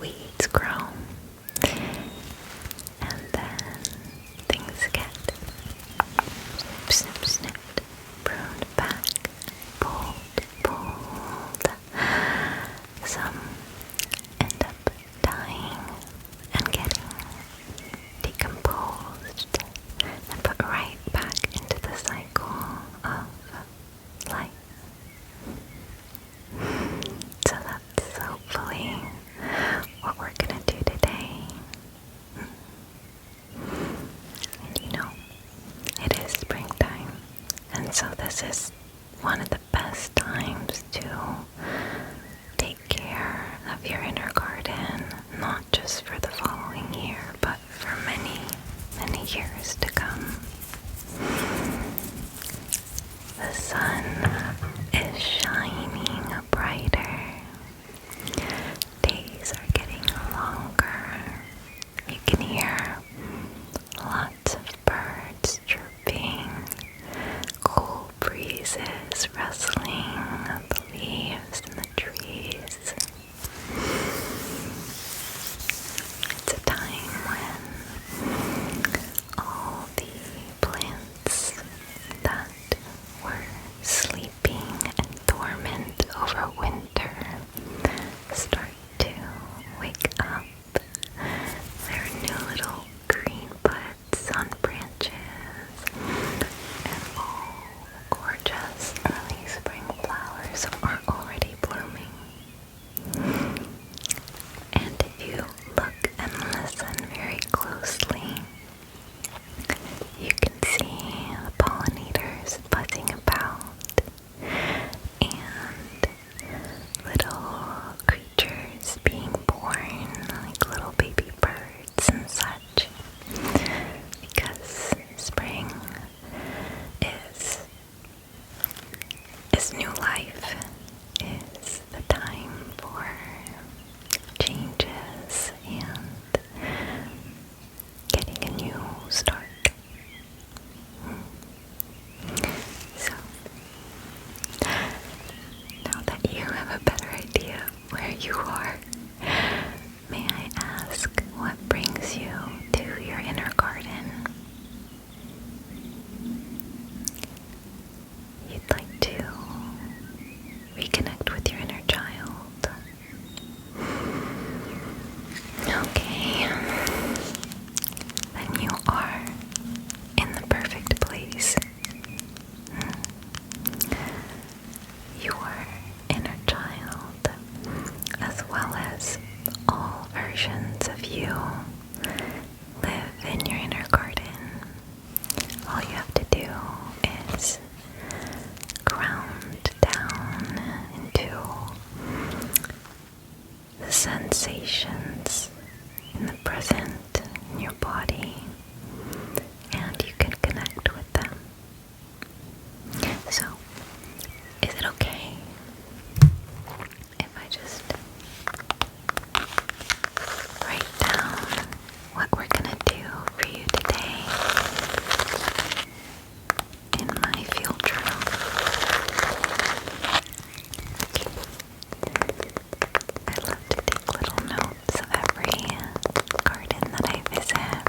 weeds grow, and then things get snip, snipped, pruned back, pulled. Some end up dying and getting decomposed and put right back into the cycle of life. So that's hopefully what we're gonna do today. And you know, it is springtime, and so this is one of the best times to take care of your inner garden, not just for the following year, but for many, many years to come. The sun is shining brighter. Days are getting longer. You can hear lots of birds chirping, cool breezes rustling the leaves in the trees. It's a time when all the plants that were sleeping and dormant over winter start to wake up. There are new little green buds on branches, and all the gorgeous early spring flowers are already blooming. And if you look and listen very closely, you can see the pollinators buzzing about and little creatures being born, like little baby birds and such, because spring is new life, is the time for changes and getting a new start. So, now that you have a better idea where you are, may I ask what brings you to your inner garden? You'd like to reconnect with your inner child. Okay, then you are in the perfect place. Your inner child, as well as all versions of you, live in your inner garden. All you have to do is ground down into the sensations in the present in your body, and you can connect with them. So, is it okay if I just write down what we're gonna do for you today in my field journal? I love to take little notes of every garden that I visit.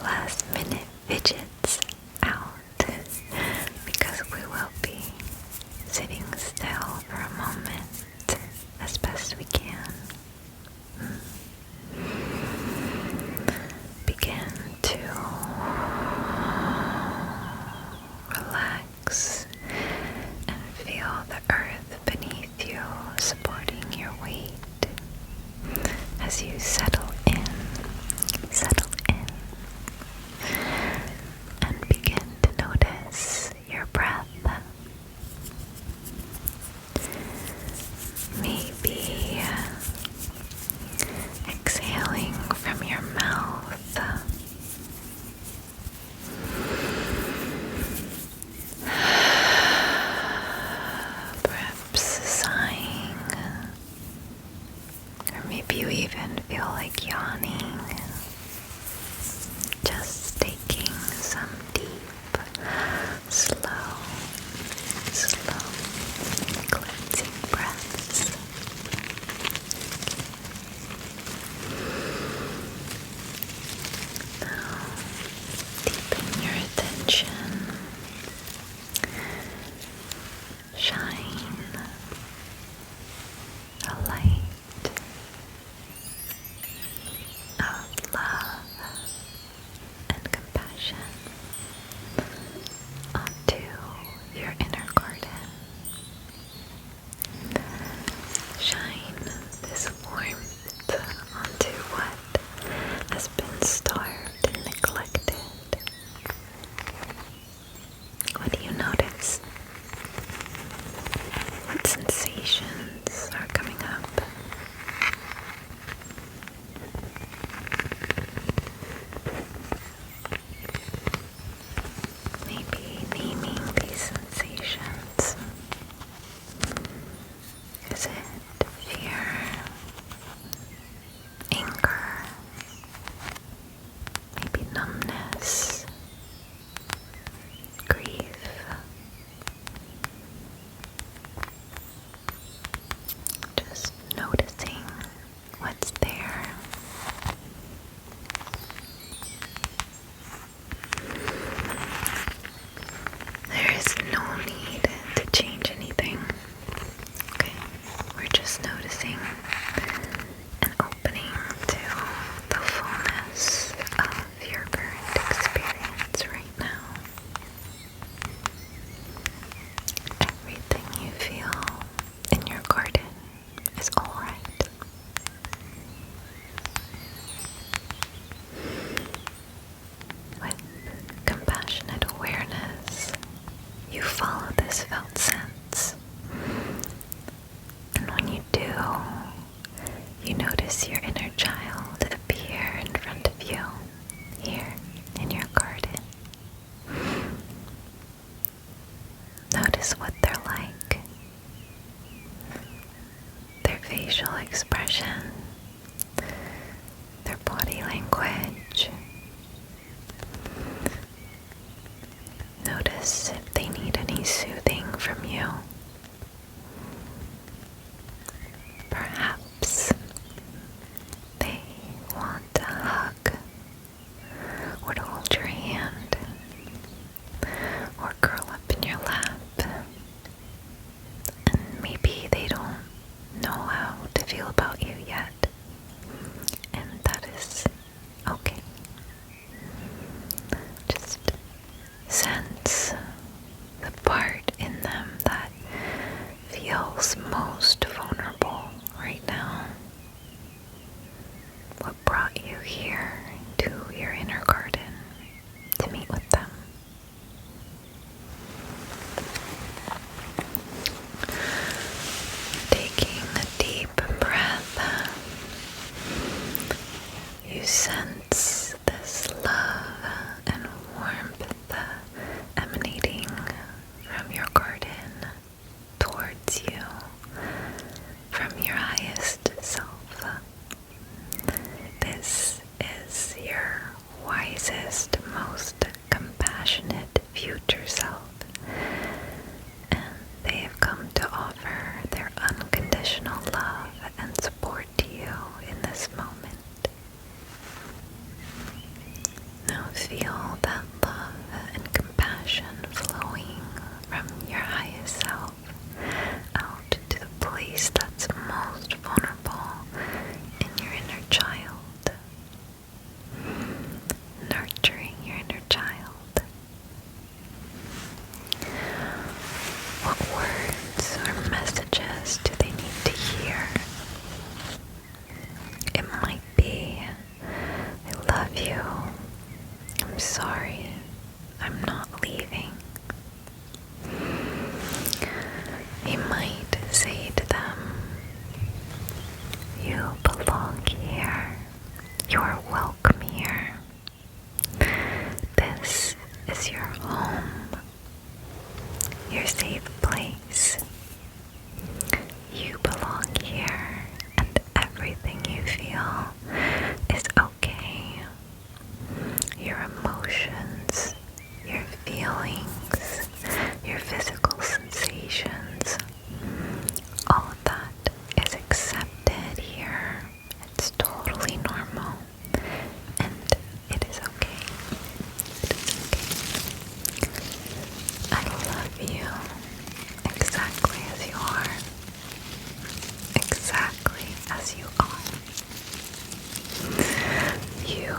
last minute fidgets out because we will be sitting still for a moment as best we can. Begin to relax and feel the earth beneath you supporting your weight as you settle in, and begin to notice your breath. Maybe exhaling from your mouth. Perhaps sighing, or maybe you even feel like yawning. Just taking some deep, slow cleansing breaths. Now, deepen your attention. Shine a light of love and compassion onto your inner garden. Shine this warmth onto what has been starved and neglected. What do you notice? What sensations are coming up? Maybe naming these sensations. Is it fear, anger, maybe numbness, grief? Just noticing what's there. There is no need to change anything. Okay, we're just noticing and opening to the fullness of your current experience right now. Everything you feel in your garden is alright. With compassionate awareness, you follow this felt sense. And when you do, you notice your inner child appear in front of you, here in your garden. Notice what they're like, their facial expression, their body language. Notice if they need any soothing from you. Perhaps they want a hug, or to hold your hand, or curl up in your lap. And maybe they don't know how to feel about you yet, and that is okay. Just sense the part in them that feels most vulnerable right now. What brought you here to your inner garden to meet with them? Taking a deep breath, you sense this love and warmth emanating from your garden towards you, from your highest self. This is your wisest, most compassionate future self, and they have come to offer their unconditional love and support to you in this moment. feel that love and compassion flowing from your highest self out to the place that's most vulnerable in your inner child, nurturing your inner child. What words or messages do they need to hear? It might be, I love you, I'm sorry, I'm not leaving. You might say to them, you belong here, you are welcome here. This is your home, your safe place. You belong here, and everything you feel is okay. Your emotions, your feelings, your physical sensations, all of that is accepted here. It's totally normal, and it is okay. It is okay. I love you exactly as you are. Exactly as you are. You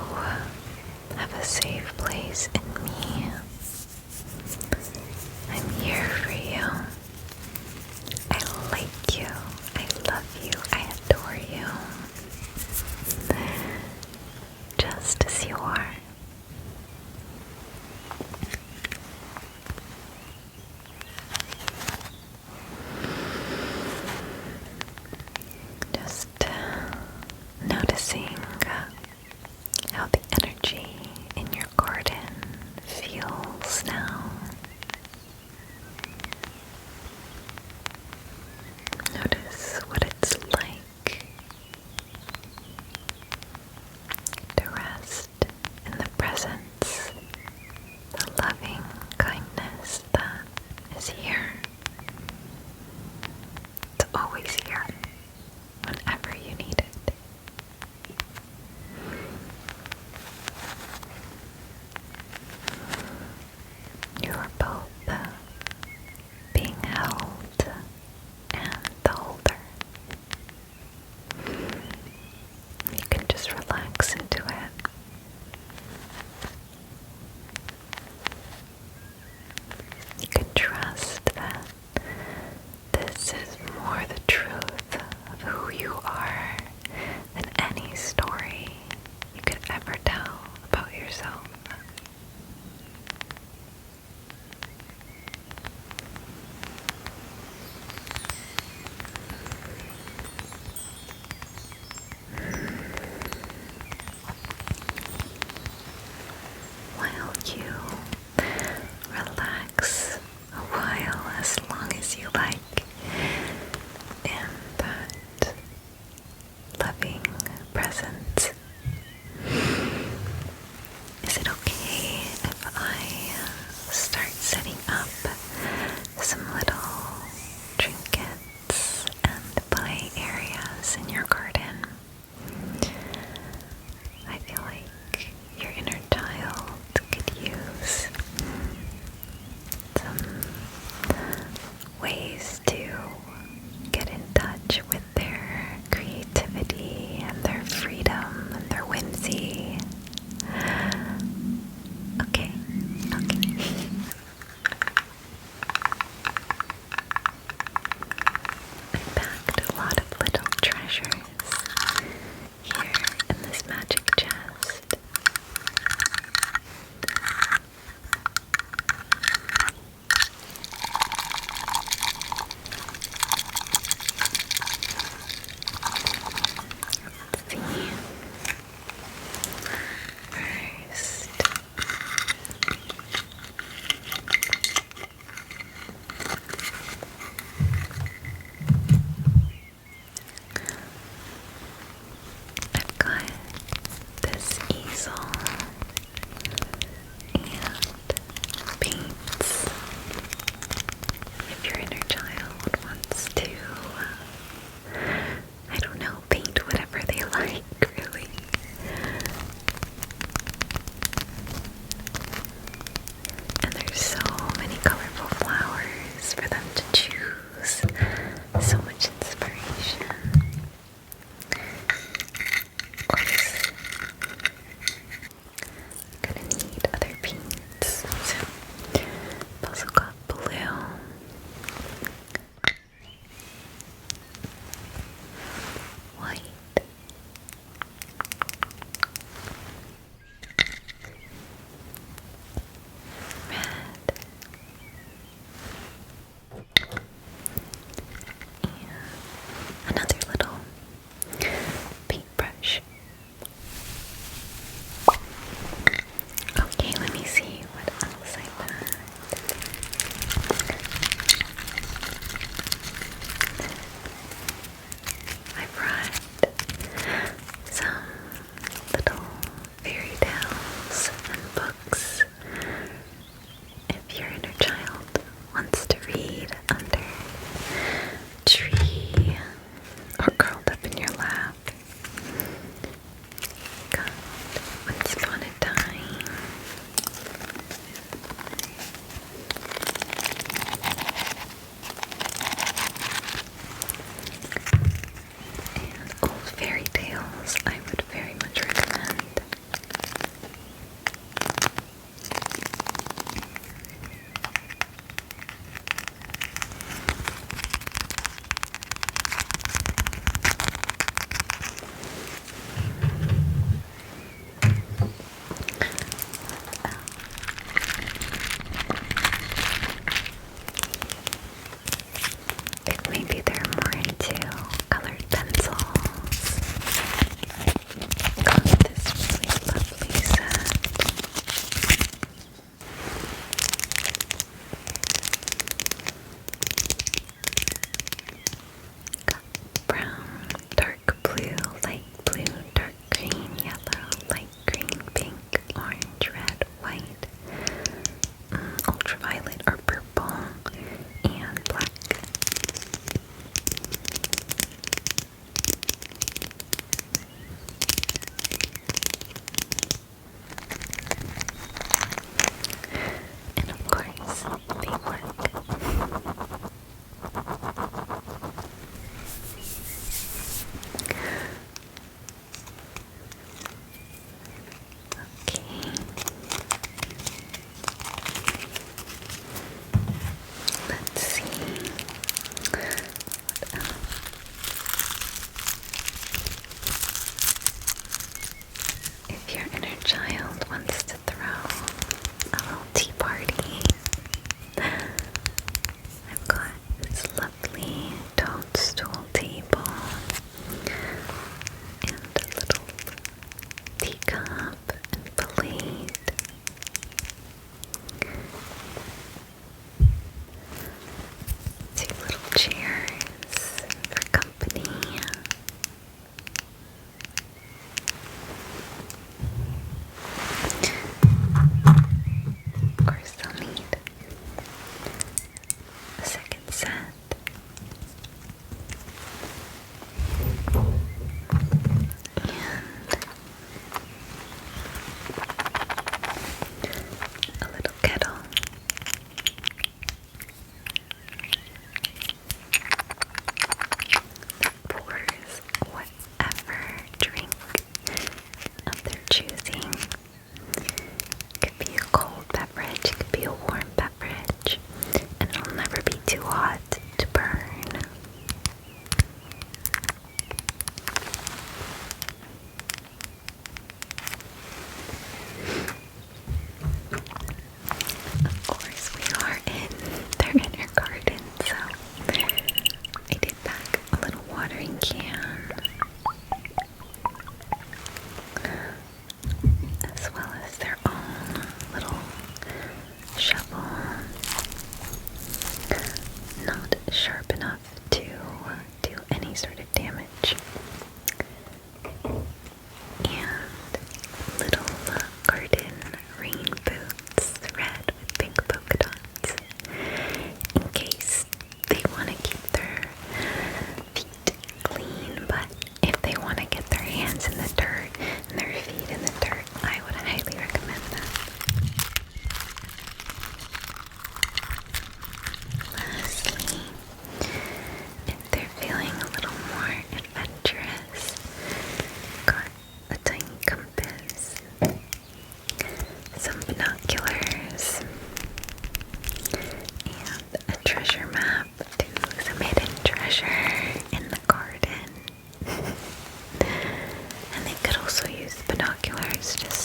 have a safe place in me. I'm here for you. I like you. I love you. I adore you. Just as you are. Just noticing how the energy in your garden feels now. Notice what it's like to rest in the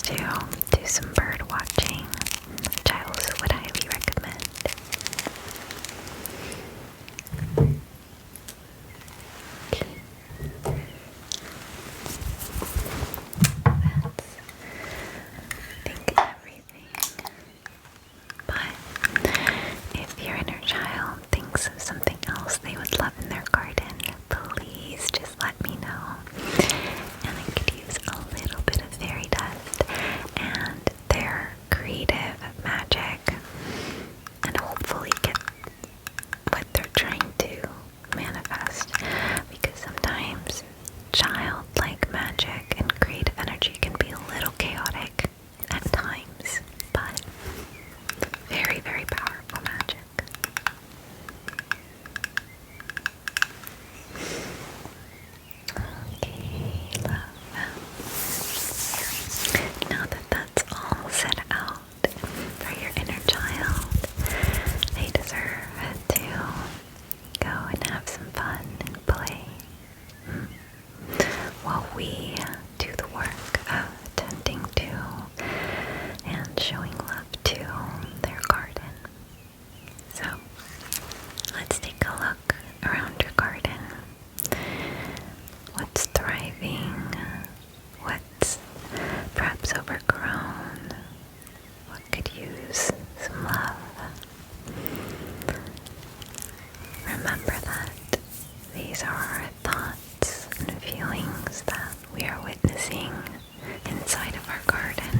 to do some bird watching, which I also would highly recommend. That's, I think, everything. But if your inner child thinks of something else they would love in their garden, please just let me know. And I could use a little bit of fairy dust and their creative magic and hopefully get what they're trying to manifest. Because sometimes childlike magic and creative energy can be a little chaotic at times, but very, very powerful magic. Okay, love. Now that that's all set out for your inner child, they deserve to go and have some fun and play. While we do the work of tending to and showing love to their garden. So, let's take a look around your garden. What's thriving? What's perhaps overgrown? What could use some love? Remember that these are our thoughts and feelings that we are witnessing inside of our garden.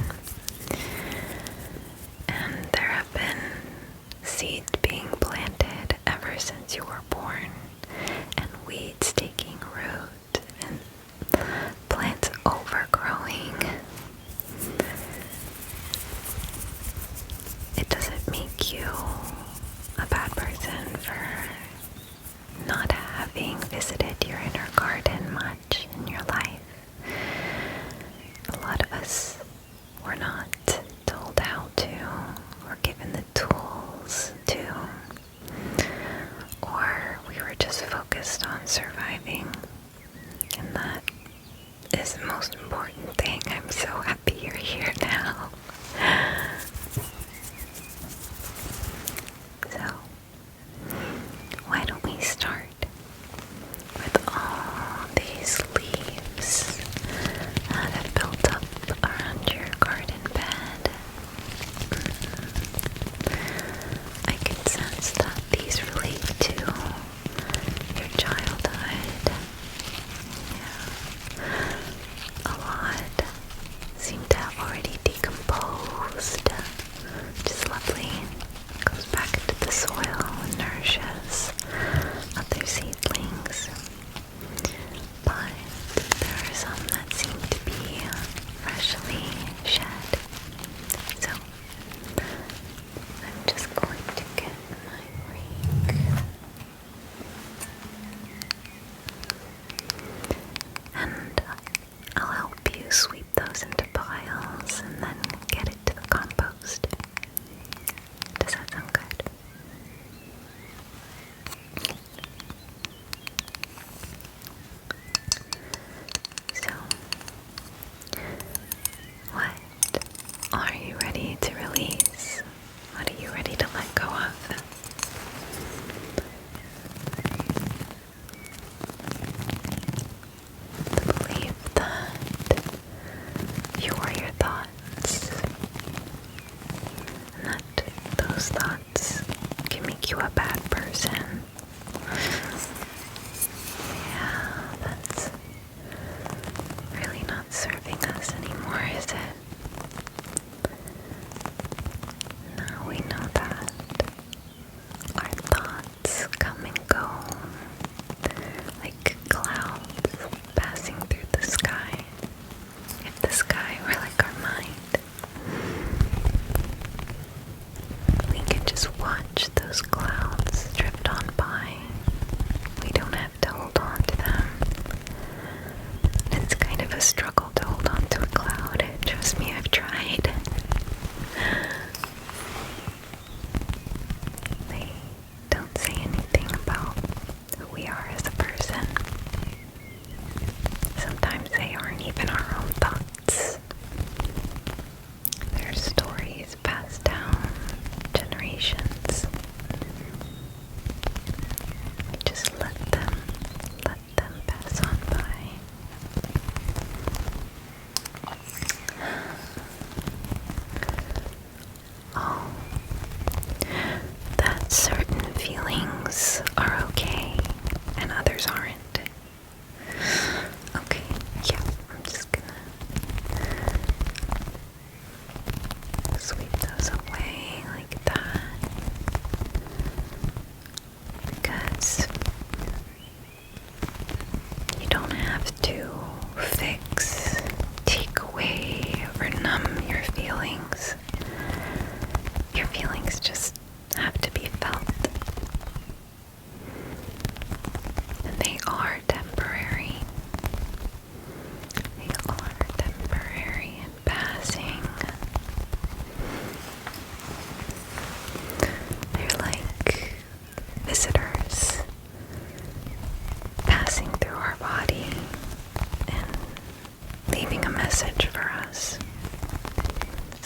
And there have been seeds being planted ever since you were born, and weeds taking root, and plants overgrowing. It doesn't make you a bad person for not having visited your inner garden much in your life. A lot of us were not told how to, or given the tools to, or we were just focused on surviving, and that is the most important thing. I'm so happy you're here now. So, why don't we start with all these leaves that have built up around your garden bed? I can sense that these relate to your childhood. Yeah. A lot seem to have already decomposed, which is lovely. It goes back into the soil and nourishes other seedlings. But there are some that seem to be freshly shed. So I'm just going to get my rake and I'll help you sweep those into piles and then get it to the compost. Does that sound good? So, what are you ready to release? What are you ready to let go of? To believe that you are your thoughts, and that those thoughts can make you a bad person. Yeah, that's really not serving us anymore, is it? Now we know that our thoughts come and go like clouds passing through the sky. If the sky were like our mind, we could just watch those clouds drift on by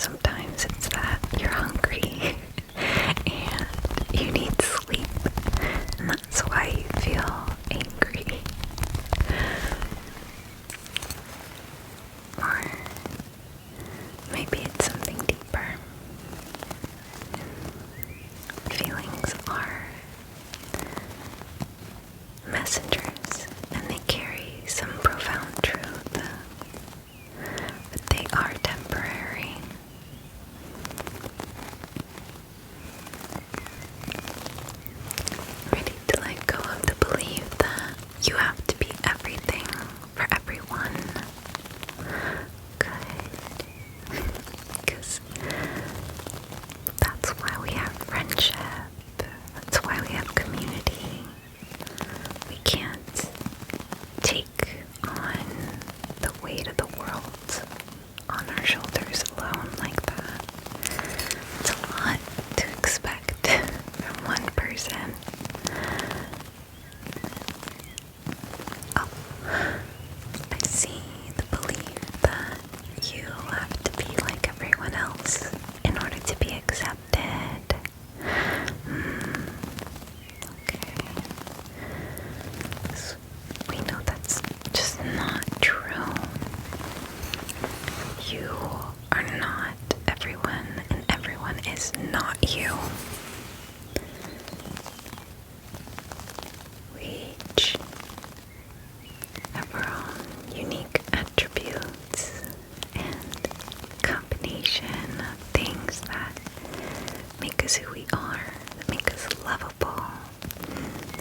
Sometimes it's that you're hungry and you need sleep, and that's why you feel angry. Or maybe it's something deeper. Feelings are messengers, and they carry some profound truth, but they are temporary. Ready to let go of the belief that you have to be everything for everyone. Good. Because that's why we have friendship. That's why we have community. We can't take on the weight of the world on our shoulders alone like that. It's a lot to expect from one person. Oh, I see the belief that you have to be like everyone else in order to be accepted. Okay. We know that's just not true. You are not everyone, and everyone is not you. We each have our own unique attributes and combination of things that make us who we are, that make us lovable,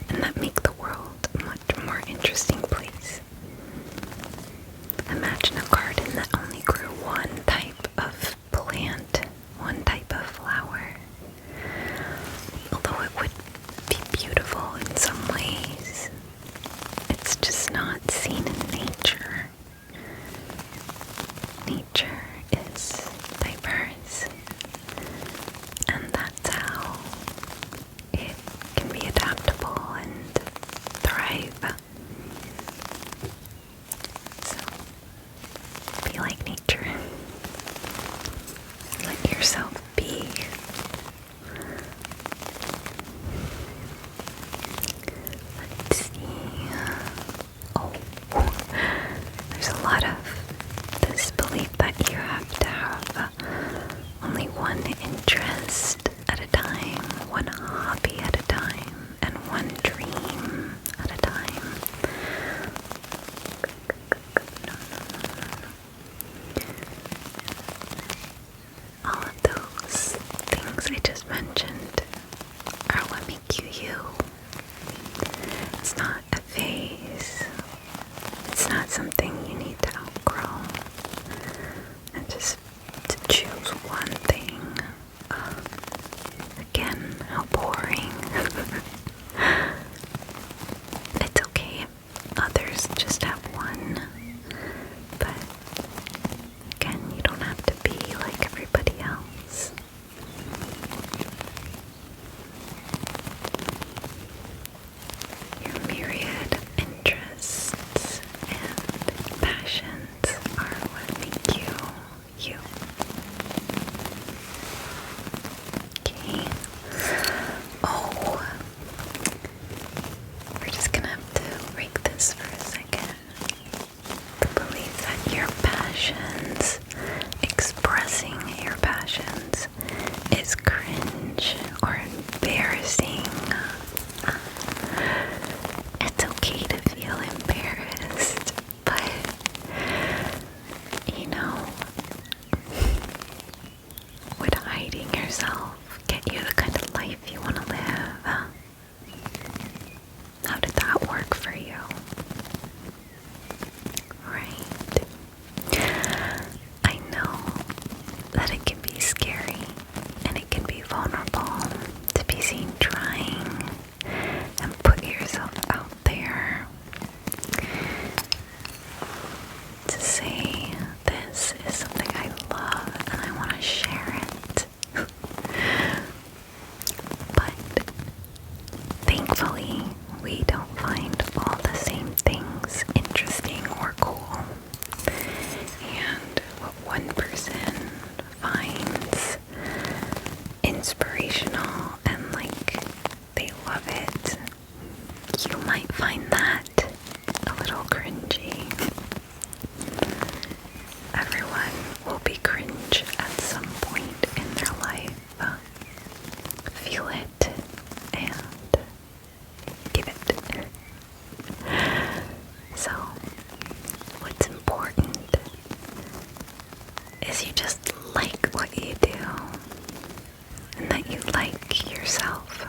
and that make the world a much more interesting place. Imagine a garden that only grew one type of plant, one type of flower. Although it would be beautiful in some ways, it's just not seen in nature. Nature is diverse, and that's how it can be adaptable and thrive. So, be like nature. Let yourself be. Let's see. Oh, there's a lot of this belief that you have to have only one interest at a time, one hobby at a time, and one dream at a time. No. All of those things I just mentioned are what make you you. It's not a phase. It's not something you need to outgrow. And just to choose one thing. Again, how boring. It's okay if others just have one. But again, you don't have to be like everybody else. Your myriad of interests and passions are what make you, you. Okay. Oh, we're just gonna have to rake this for a second. The belief that your passions, expressing your passions, is cringe or embarrassing. It's okay to feel embarrassed, but you know, would hiding yourself get you the kind of life you want to live? How did that work for you? Right. I know that it can be scary and it can be vulnerable to be seen trying and put yourself out there. To say this is something I love and I want to share it. probably cringe at some point in their life. Feel it and give it. So, what's important is you just like what you do and that you like yourself.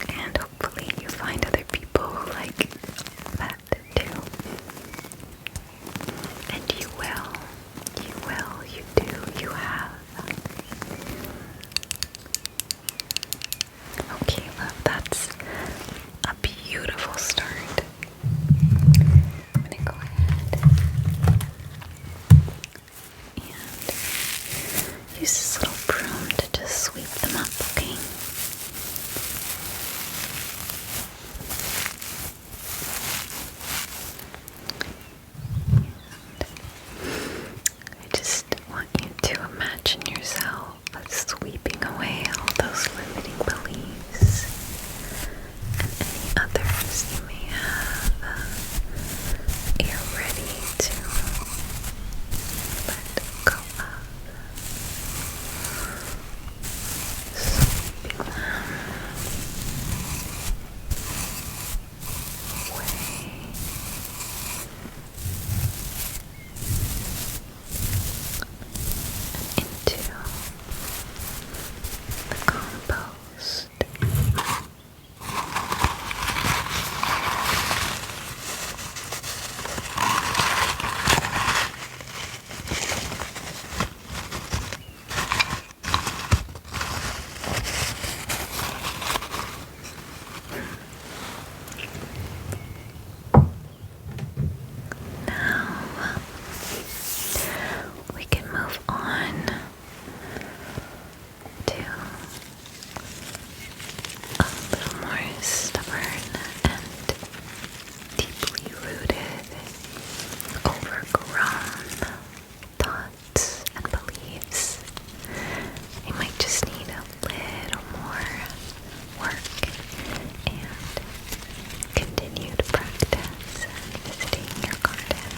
And hopefully you find other people who like that too. And you do, you have. Okay, love, that's a beautiful start. I'm gonna go ahead and use this little broom to just sweep them up, okay? I just want you to imagine yourself sweeping away all those limiting beliefs and any others you may have. You're ready to let go of. Sweeping them away. Into the compost. Now we can move on to a little more stubborn and deeply rooted, overgrown thoughts and beliefs. You might just need a little more work and continued practice and visiting your garden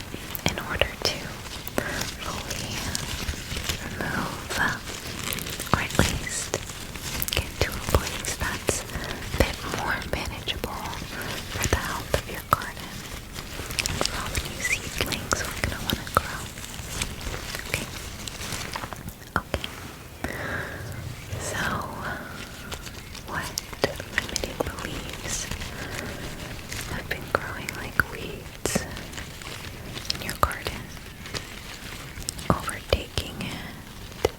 in order to fully remove, or at least get to a place that's a bit more manageable for the health of your garden and for all the new seedlings we're going to want to grow. Okay? Okay. So, what limiting beliefs have been growing like weeds in your garden, overtaking it,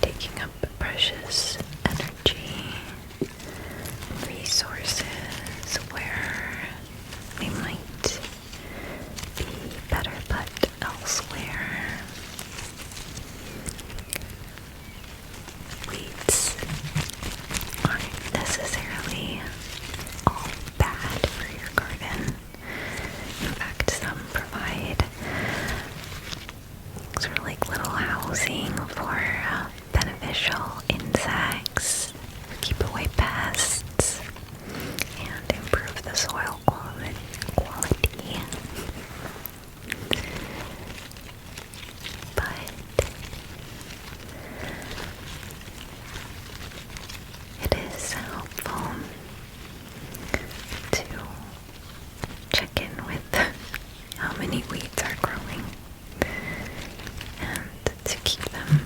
taking up precious energy and resources where they might be better put elsewhere? Weeds aren't necessarily all bad for your garden. In fact, some provide sort of like little housing for beneficial insects, keep away pests, and improve the soil quality. But it is helpful to check in with how many weeds are growing and to keep them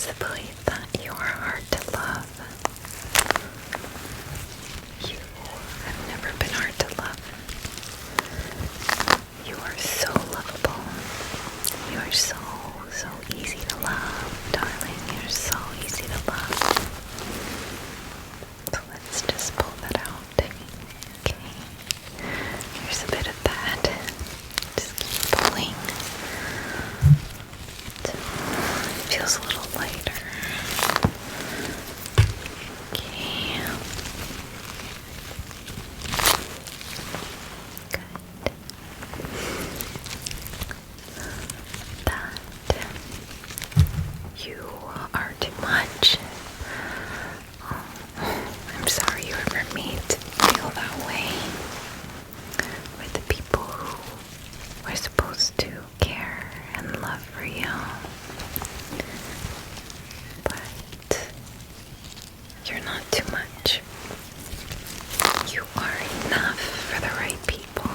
It's the belief that you are hard to love. You have never been hard to love. You are so lovable. You are so, so easy to love, darling. You're so easy to love. So let's just pull that out. Okay. Here's a bit of that. Just keep pulling. So it feels a little lighter. Okay. Good. That you are too much. Oh, I'm sorry you ever made to feel that way with the people who were supposed to care and love for you. But you're not too much. You are enough for the right people.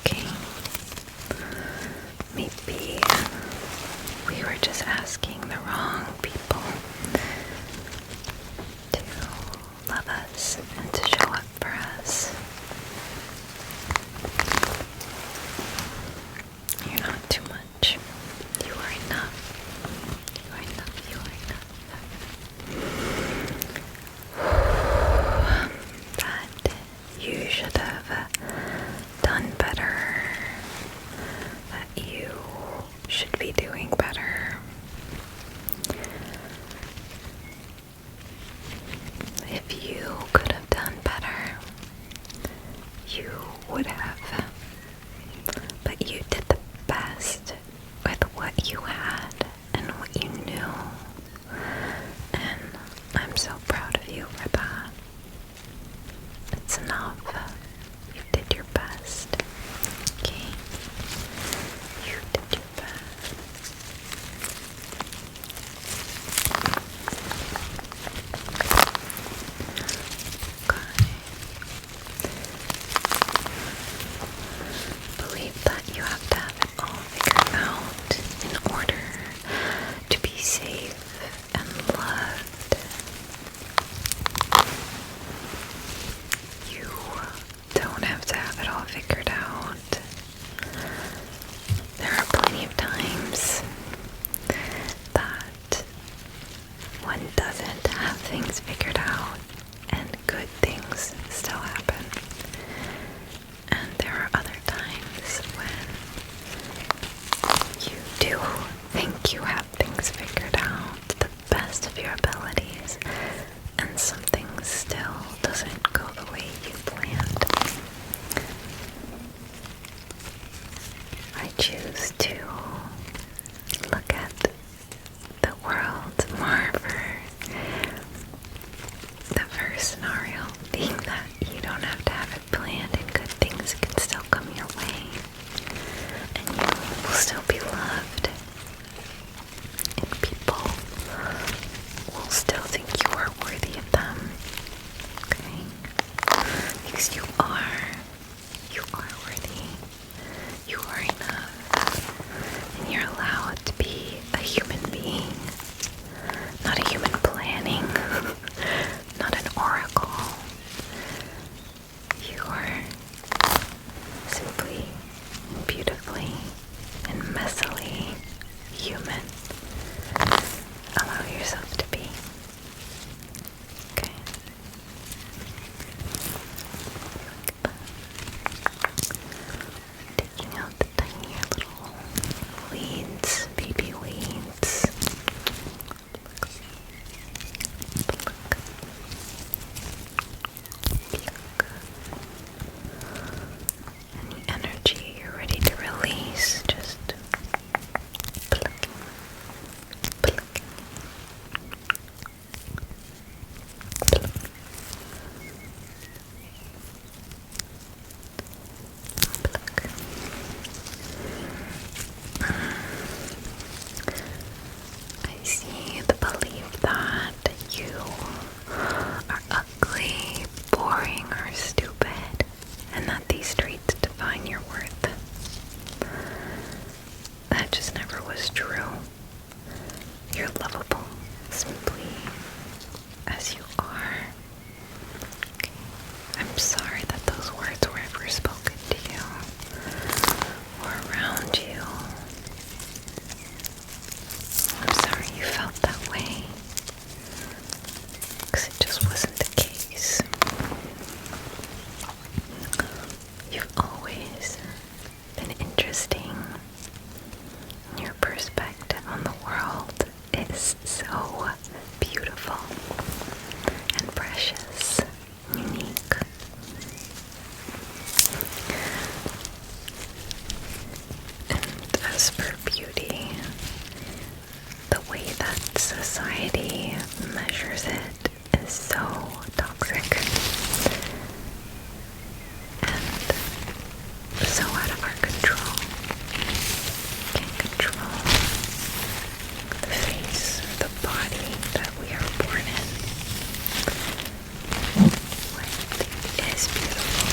Okay? Maybe we were just asking the wrong people to love us and to show up for us. You're not too much. You are enough. You are enough. You are enough. But you should have done better. That you should be doing better. If you could have done better, you would have. But you did the best with what you had and what you knew. And I'm so proud of you for that. It's enough. You did your best. Okay? You did your best. Believe that you have to have it all figured out in order to be safe and loved. You don't have to have it all figured out. There are plenty of times that one doesn't have things figured out and good things still happen. And there are other times when you do think you have things figured out to the best of your abilities, and something still doesn't go the way you planned. I choose to look at the world more for the first scenario, being that you don't have to have it planned and good things can still come your way. And you will still be loved. And people will still think you are worthy of them. Okay? Because you are. You are worthy. You are enough. tolerance for beauty, the way that society measures it is so toxic and so out of our control. Can't control the face or the body that we are born in. What is beautiful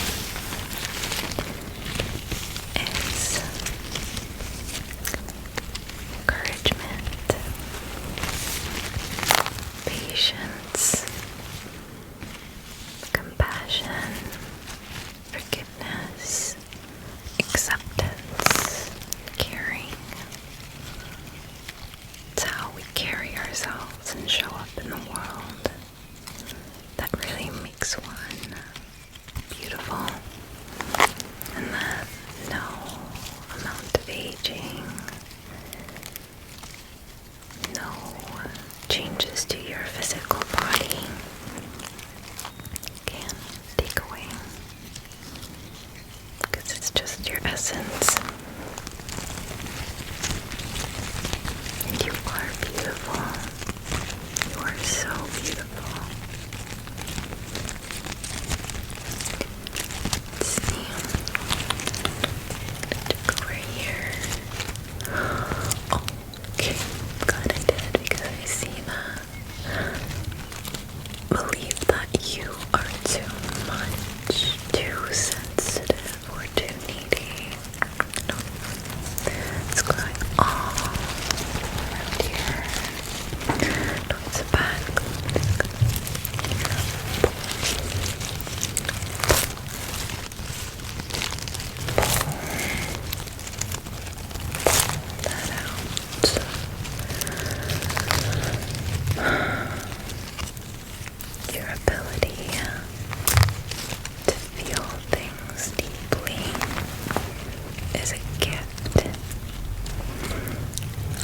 is encouragement, patience, compassion, forgiveness, acceptance, caring. It's how we carry ourselves and show up in the world that really makes one beautiful, and that no amount of aging, no changes to your physical body can take away, because it's just your essence. And you are beautiful. You are so beautiful. Let's see. Go right here. Okay, glad I did, because I see that. Believe that you are too much, too sensitive, or too needy. No. It's going all around here, towards the back. That out. Your ability to feel things deeply is a gift.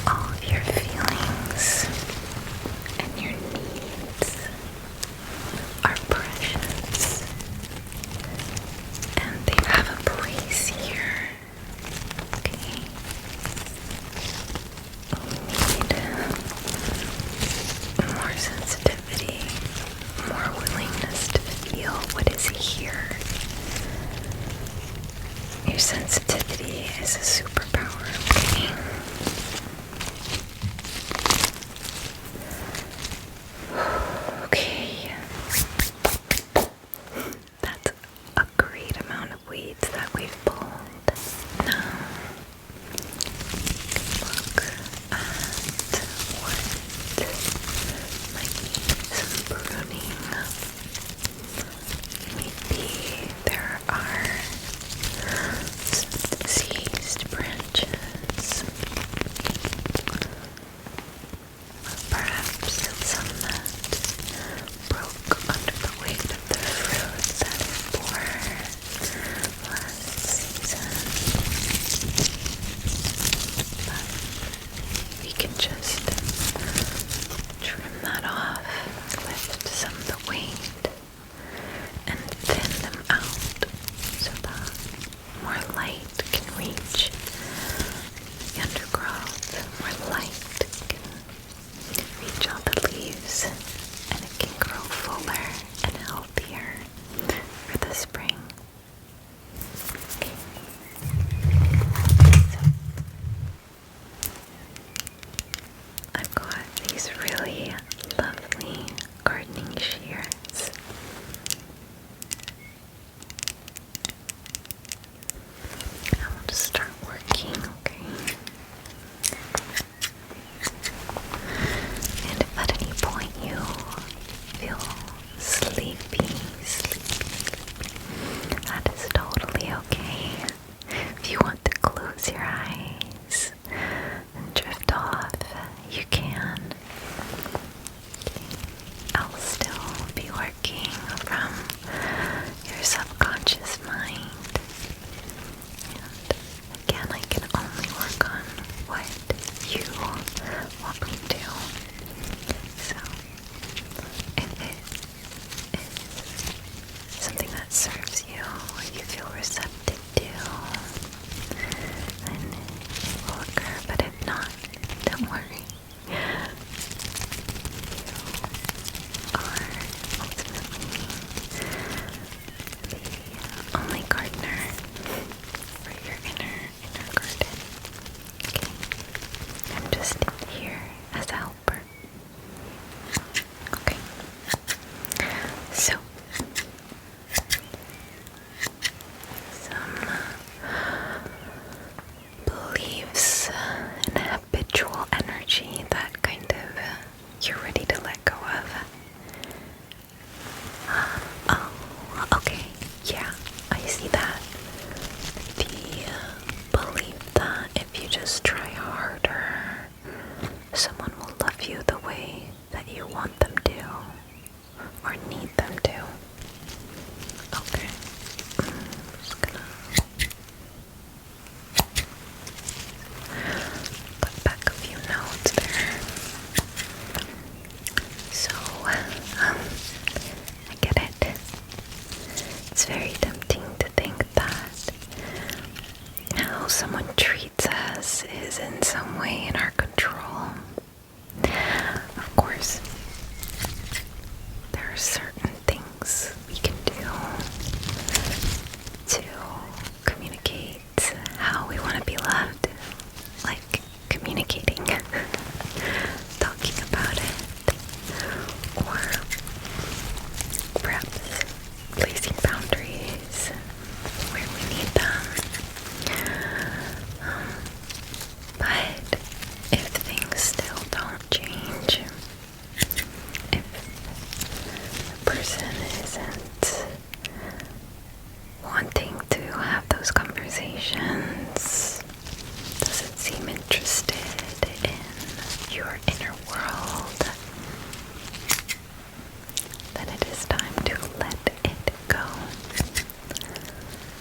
All of your feelings and your needs are precious, and they have a place here. Okay? We need more sensitivity, more willingness to feel what is here. Your sensitivity is a superpower, okay? Okay. That's a great amount of weight that we've pulled. Now, look at what might need some pruning. Maybe there are some diseased branches, or perhaps some that broke under the weight of the fruits that it bore last season. But we can just trim that off, lift some of the weight, and thin them out so that more light can reach the undergrowth, more light can reach all the leaves, and it can grow fuller and healthier for the spring. Okay. So, I've got these really lovely gardening shears. I'll just start working, okay? And if at any point you feel sleepy, that is totally okay. If you want to close your eyes and drift off, you can. I'll still be working from your subconscious mind. And again, I can only someone treats us is in some way in our control. Of course, there are certain things we can do to communicate how we want to be loved, like communicating, talking about it, or perhaps placing boundaries where we need them. But if things still don't change, if the person isn't wanting to have those conversations, doesn't seem interested in your inner world, then it is time to let it go.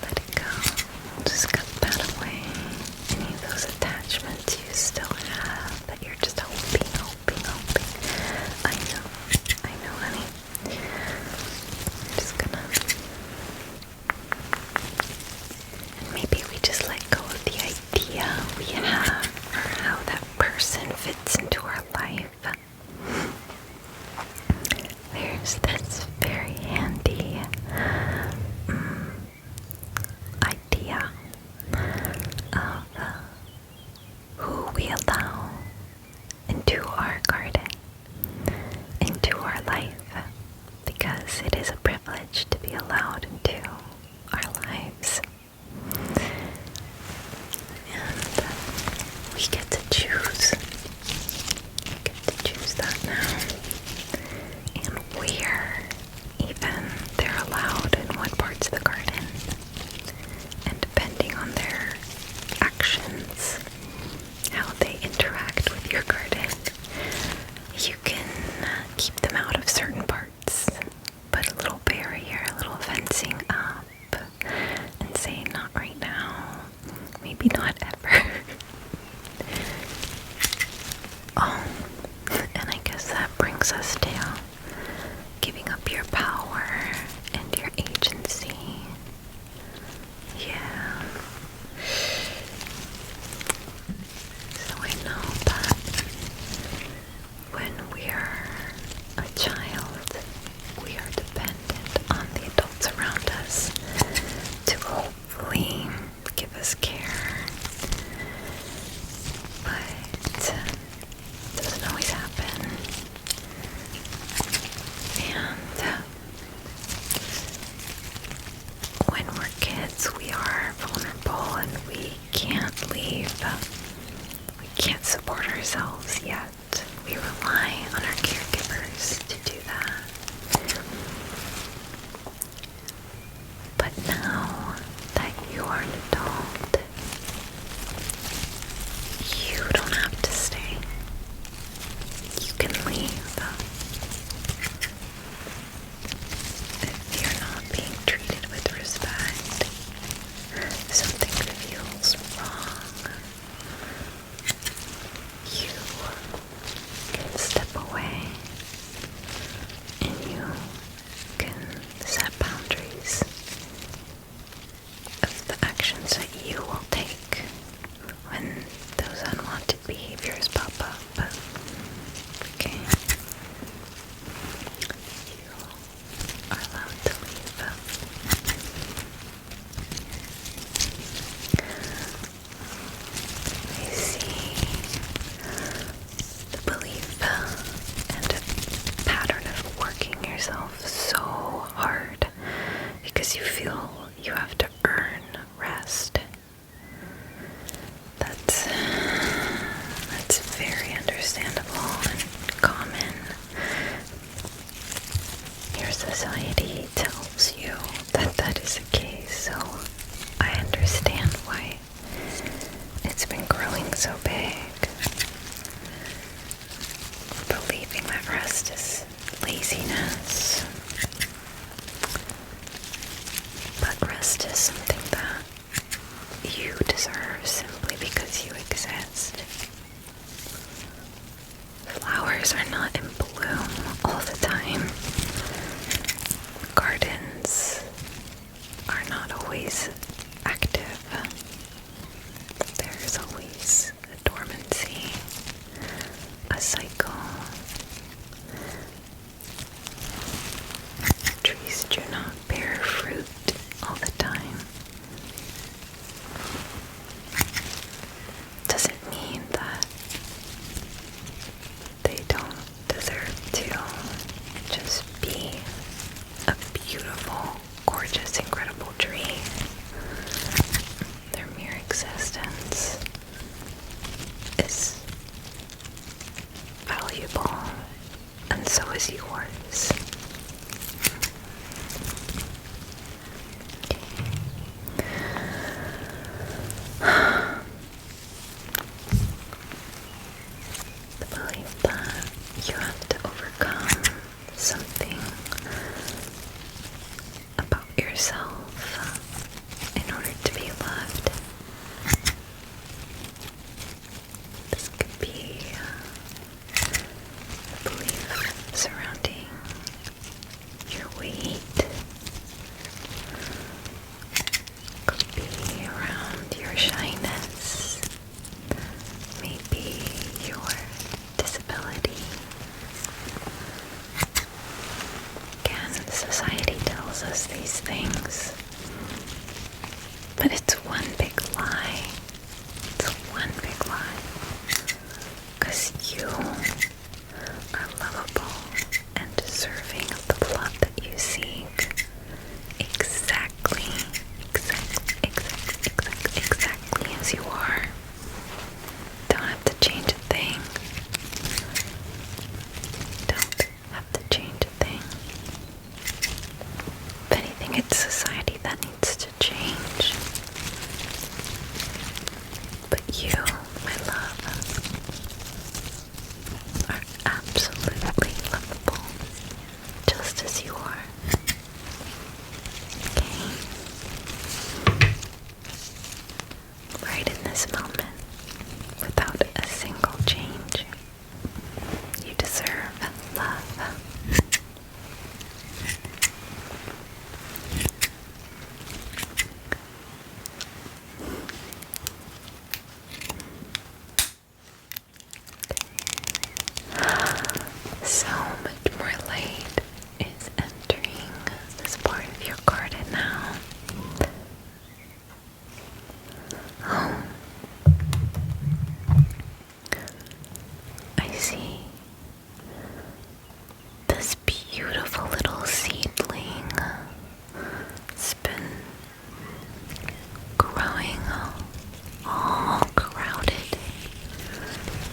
Let it go. Just cut that away. Any of those attachments you still have that you're just hoping. I know, honey. I'm just gonna... And maybe we just let go of the idea we have for how that person fits into our life. There's this very handy idea of who we allow into our garden, into our life, because it is a privilege to be allowed into our lives. And we get to choose. We get to choose that now. And where even they're allowed in what parts of the garden. And depending on their actions, how they interact with your garden, you can keep them out of certain parts, put a little barrier, a little fencing up, and say not right now, maybe not ever. Oh, and I guess that brings us to giving up your power and your agency. Yeah. So I know that when we are a child, we are dependent on the adults around us to hopefully give us care. But it doesn't always happen. And when we're kids, we are vulnerable and we can't leave. We can't support ourselves yet. We rely on our caregivers to do that. But now that you are an adult, you don't have to stay. You can leave. If you're not being treated with respect, something feels wrong. You was yours. The belief that you have to overcome something about yourself in order to be loved. This could be a belief surrounding your weight. Could be around your shyness. Maybe your disability. Again, society tells us these things, but it's one big lie. It's one big lie. Because you are lovable and deserving of the love that you seek. Exactly as you are. Don't have to change a thing. Don't have to change a thing. If anything, it's society that needs to change. But you, my love, are absolutely lovable, just as you are. Okay? Right in this moment, without a single change, you deserve love. So much more light is entering this part of your garden now. Oh, I see this beautiful little seedling. It's been growing all crowded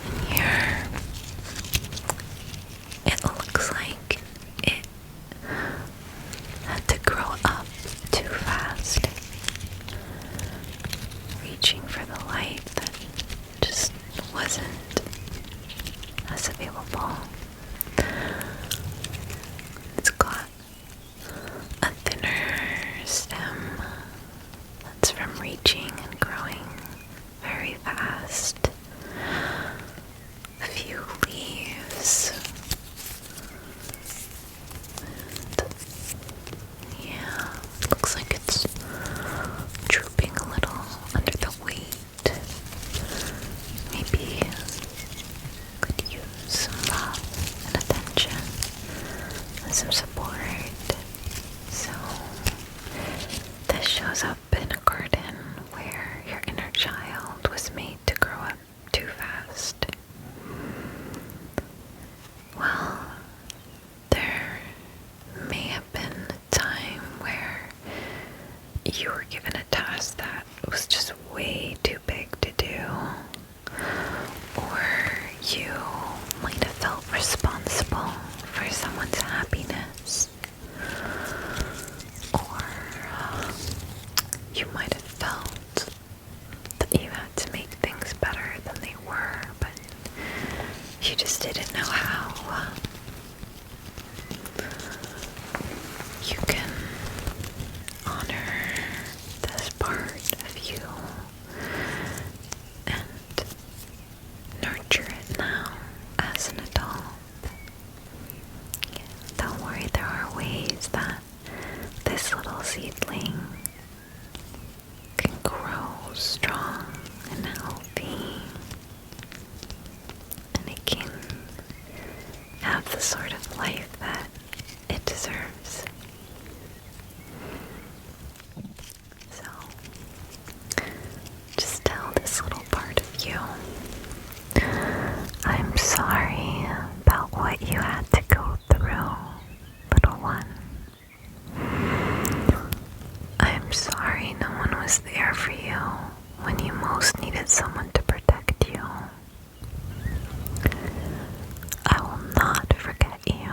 in here. It looks like it had to grow up too fast, reaching for the light that just wasn't as available. It's got a thinner stem that's from reaching and growing very fast. A few leaves. And yeah, looks like it's drooping a little under the weight. Maybe could use some love and attention and some support. So this shows up in a garden where your inner child was made to grow up too fast. Well, there may have been a time where you were given a task that was just way too big to do, or you might have felt responsible for someone's happiness, or you might have felt that you had to make things better than they were, but you just didn't know how. You can honor this part of you and nurture it now as an adult. Don't worry, there are ways that this little seedling can grow strong and healthy, and it can have the sort of life that it deserves. So, just tell this little part of you, I'm sorry about what you had to go through, little one. I'm sorry no one was there for you when you most needed someone to protect you. I will not forget you.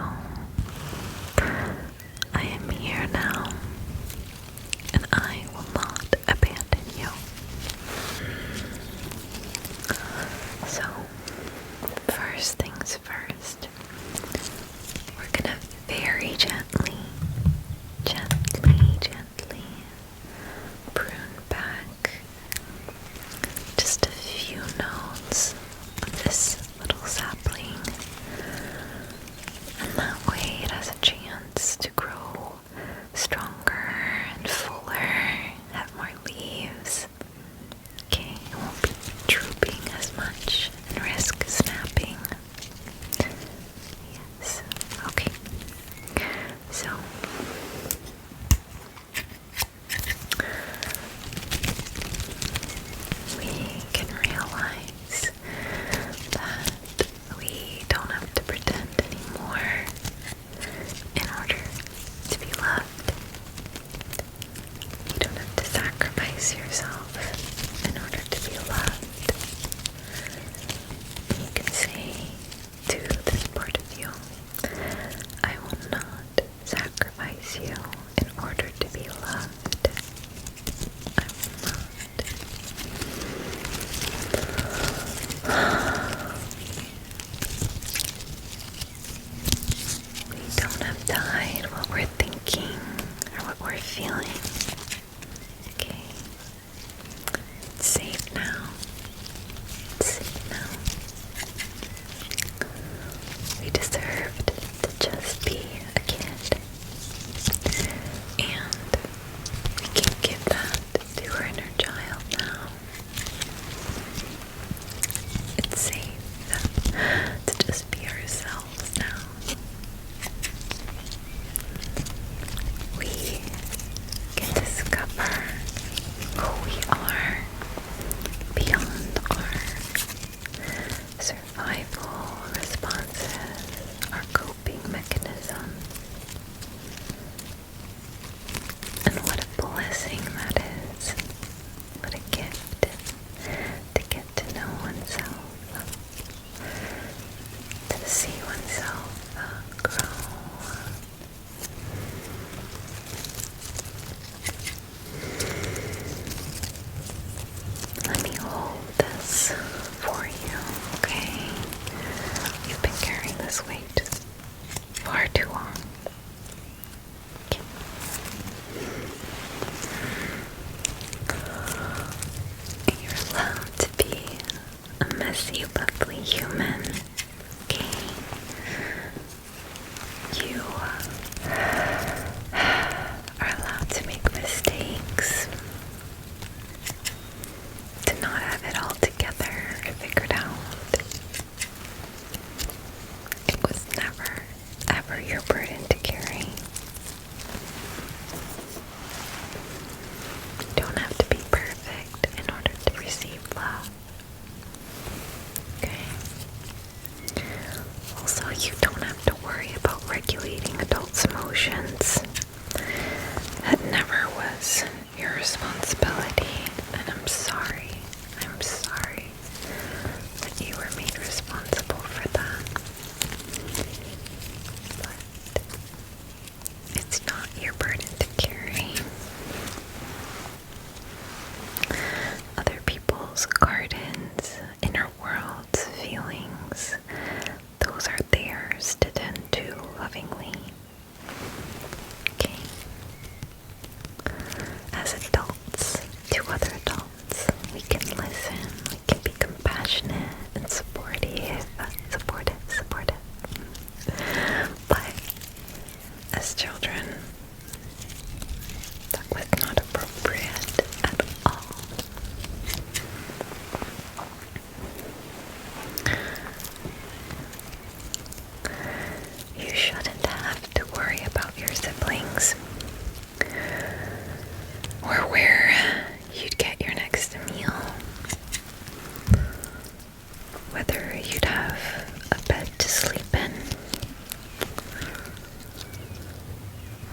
as a lovely human. Okay? You are allowed to make mistakes, to not have it all together or figured out. It was never, ever your burden to carry. You don't have to be perfect in order to receive love. Okay? Also, you don't have to worry about regulating adults' emotions. That never was your responsibility, and I'm sorry. I'm sorry that you were made responsible for that. But it's not your burden to carry. Other people's gardens, inner worlds, feelings, those are theirs to tend to lovingly. Okay? As adults, to other adults, we can listen, we can be compassionate and supportive. But as children, that was not appropriate at all. You shouldn't have to worry about your siblings or where you'd get your next meal, whether you'd have a bed to sleep in,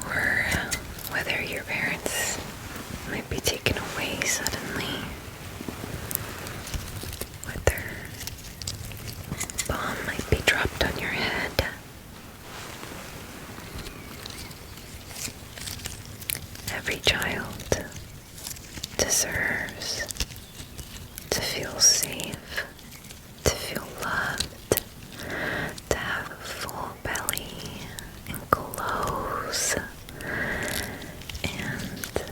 or whether your parents might be taken away suddenly, whether a bomb might be dropped on your head. Every child deserves to feel safe, to feel loved, to have a full belly and clothes, and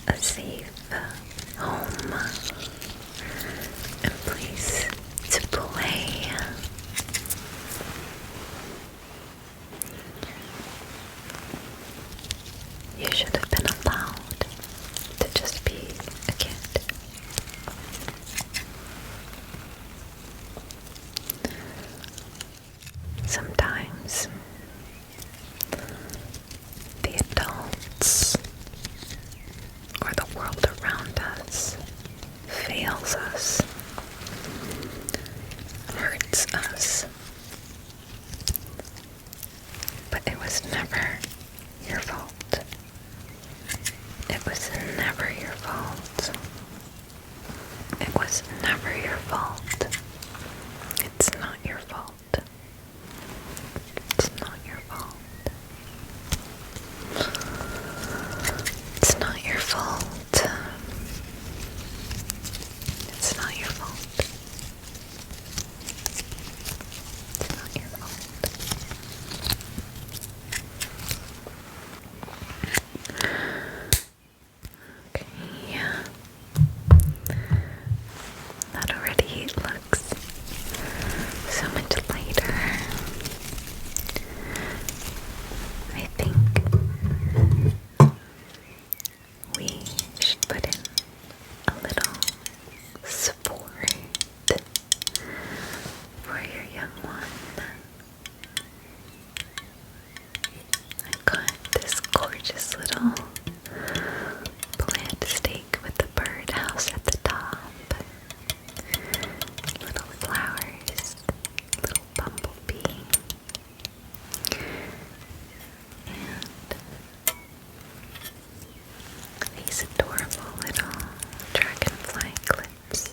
a safe home and place to play. You should have been allowed to just be a kid. Sometimes the adults or the world around us fails us, hurts us, but it was never your fault. It was never your fault. It was never your fault. It's not your fault. It's not your fault. It's not your fault. It's not your fault. It's not your fault. Okay, yeah. That already looks so much lighter. I think we should put in a little support for your young one. I got this gorgeous little plant stake with the birdhouse at the top. Little flowers, little bumblebee, and these adorable little dragonfly clips,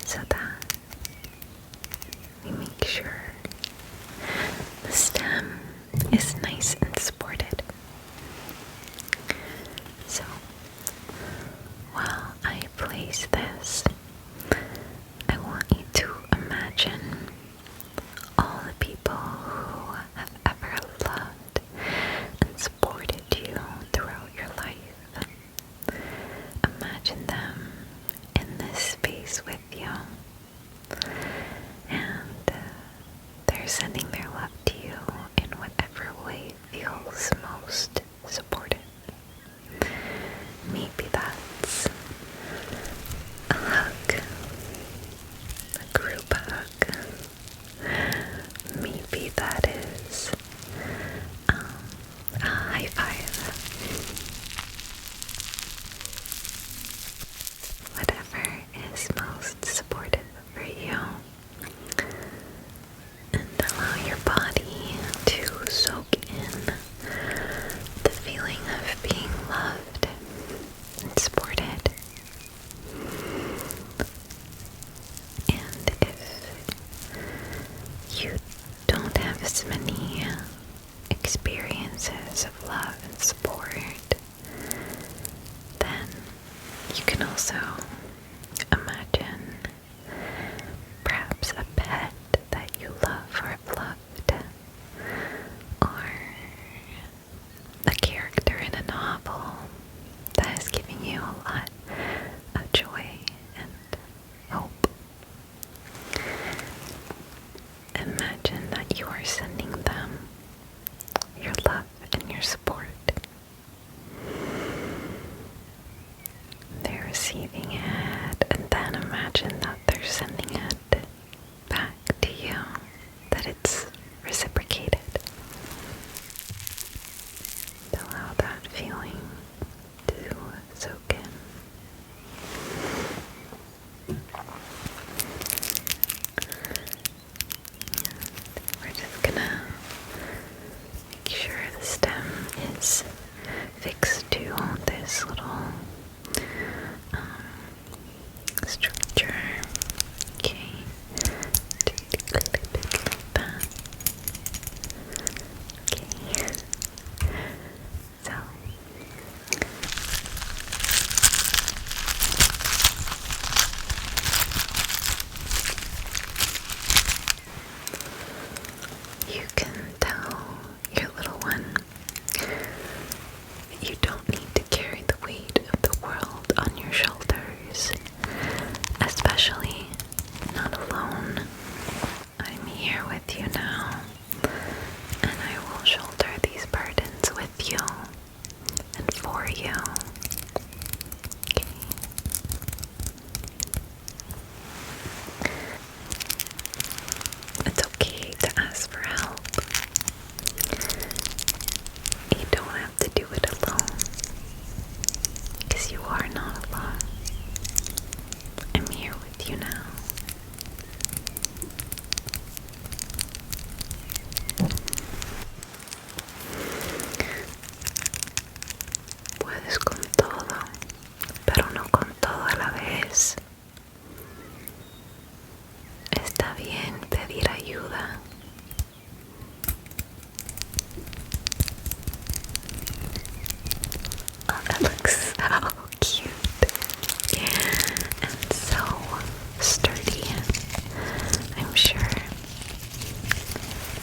so that we make sure the stem is nice and supported. So while I place this, I want you to imagine all the people who have ever loved and supported you throughout your life. Imagine them in this space is with you, and they're sending their love to you in whatever way feels most supportive. Maybe that's a hug, a group hug. Maybe that is a high five. Whatever is most supportive for you. And allow your body to soak in the feeling of being loved and supported. And if you don't have as many experiences of love and support, then you can also imagine perhaps a pet that you love or have loved, or a character in a novel that has given you a lot of joy and hope. Imagine that you are sending them your love and your support. They're receiving it, and then imagine that they're sending it back to you, that it's reciprocated. Allow that feeling to soak in. And we're just gonna make sure the stem is fixed to this little structure. Okay, just clip it like that. Okay, so you can tell your little one you don't need to carry the weight of the world on your shoulders, especially not alone. I'm here with you now, and I will shoulder these burdens with you and for you. Okay. It's okay to ask for help. You don't have to do it alone, because you are not alone. I'm here with you now. Puedes con todo, pero no con todo a la vez. Está bien pedir ayuda. Oh, that looks so cute. And so sturdy. I'm sure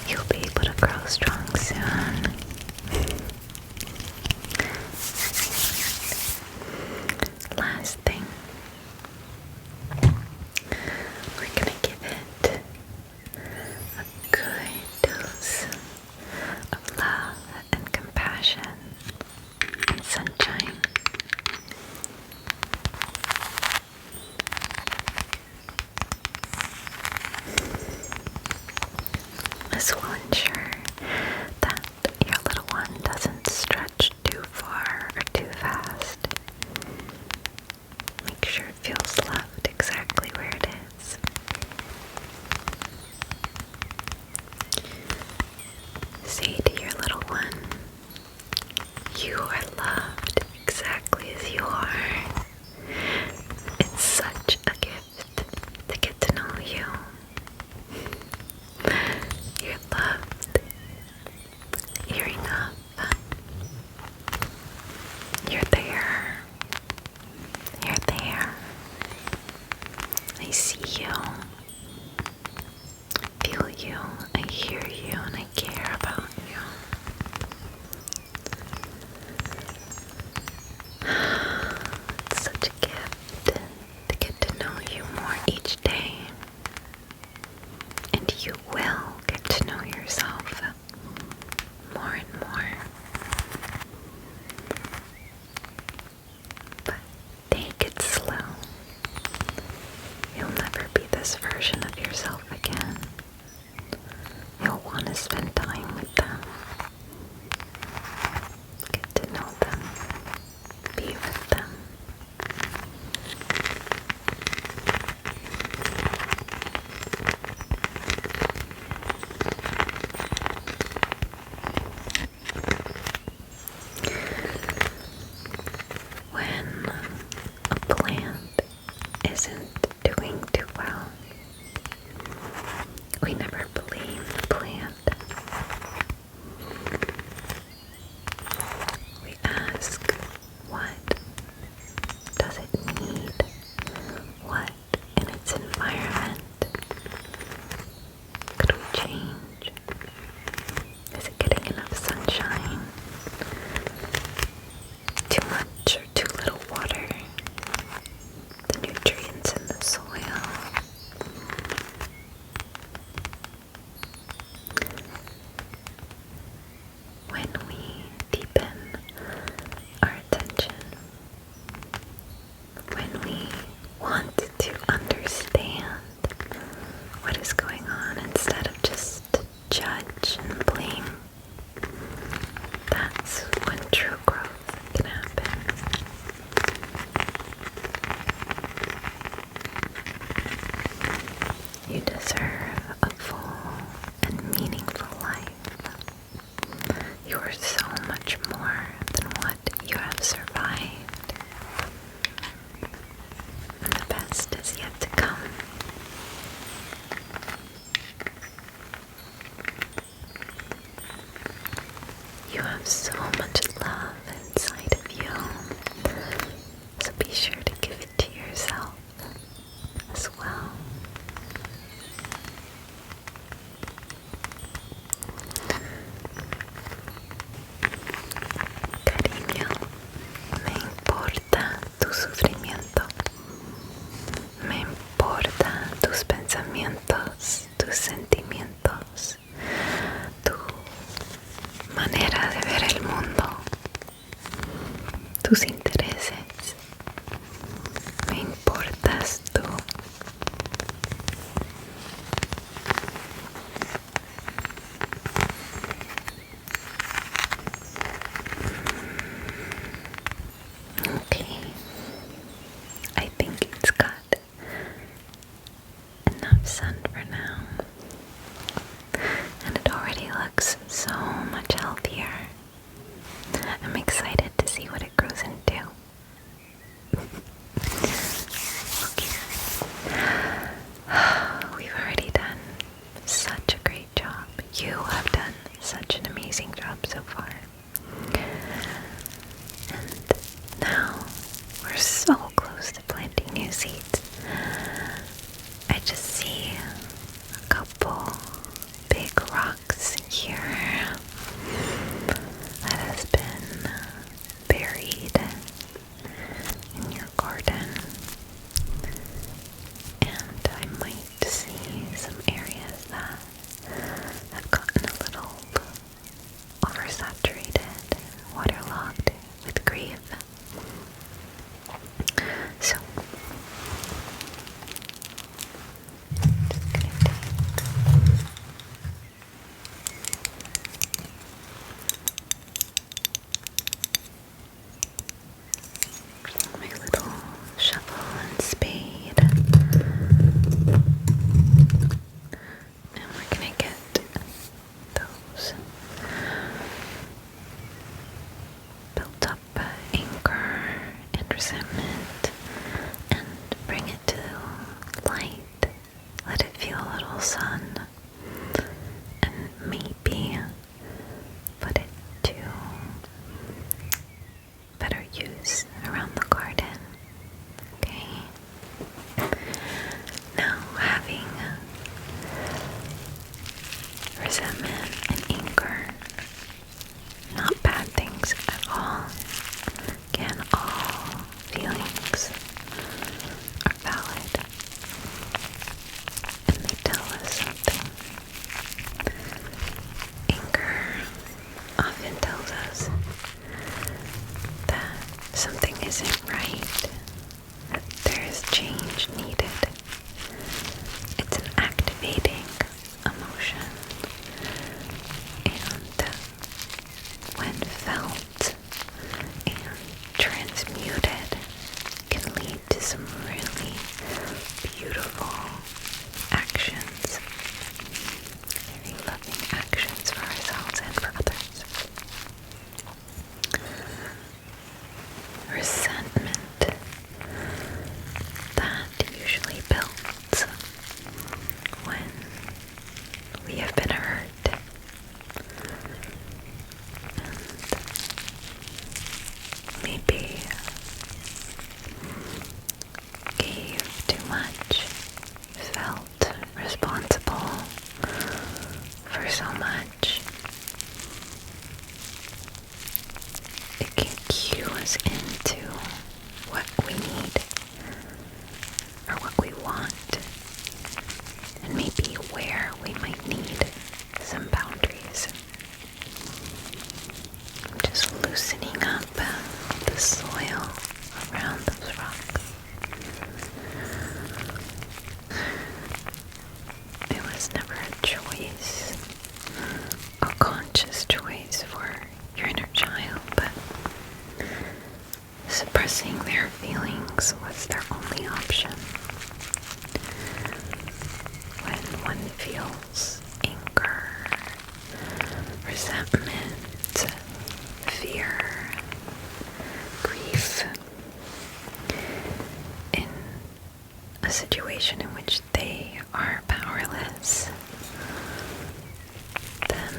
you'll be able to grow strong soon. Last thing, we're gonna give it a good dose of love and compassion and sunshine. This will ensure that your little one doesn't stretch too far or too fast. Make sure it feels loved exactly where it is. Say to your little one, you are loved exactly as you are. It's such a gift to get to know you. You're loved. You're enough. You're there. You're there. this version of yourself again. You'll want to spend time with them. Get to know them. Be with them. When a plant isn't doing too well, we never blame the plant. We ask, what does it need? What in its environment could we change? Is it getting enough sunshine? Too much or too little water? The nutrients in the soil? When we deepen our attention, when we want to understand what is going on instead of just judge and blame, that's when true growth can happen. You deserve a full and meaningful life. You are so much more than what you have survived. And the best is yet to come. You have so much love inside of you, so be sure to give it to yourself as well. Cariño, me importa tu sufrimiento, me importa tus pensamientos, tus sentimientos, tu manera de ver el mundo, tus intereses. Me importas tú. Okay, I think it's got enough sun for now, and it already looks so much healthier. I'm excited to see what it grows into. Okay. We've already done such a great job. You have done such an amazing job so far. And now we're so close to planting new seeds. I just see a couple big rocks here that has been buried in your garden, and I might see some areas that have gotten a little oversaturated, waterlogged with grief. So my little shovel and spade, and we're gonna get those built up anger and resentment and bring it to light. Let it feel a little sun, and maybe put it to better use around the garden. Okay? Now, having resentment and anger, not bad things at all. Again, all feelings are valid, and they tell us something. Anger often tells us that something isn't right, that there is change needed. much, felt responsible for so much. It can cue us into what we need or what we want, and maybe where we might need some boundaries. Just loosening up the soil around those rocks. It was never a choice, a conscious choice for your inner child, but suppressing their feelings was their only option. When one feels anger, resentment, fear, grief in a situation in which they are powerless, then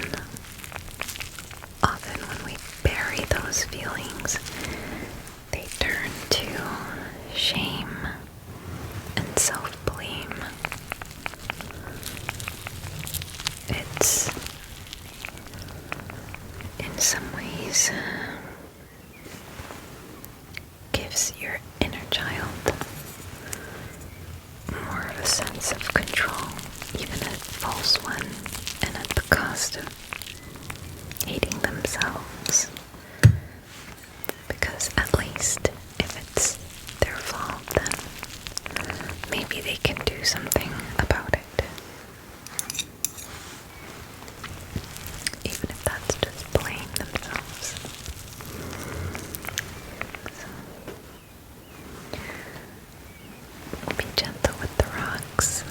often when we bury those feelings, they turn to shame and self-blame. It's, in some ways, gives your inner child more of a sense of control, even a false one, and at the cost of hating themselves. Because at least if it's their fault, then maybe they can do something about it. Even if that's just blame themselves. So, be gentle with the rocks.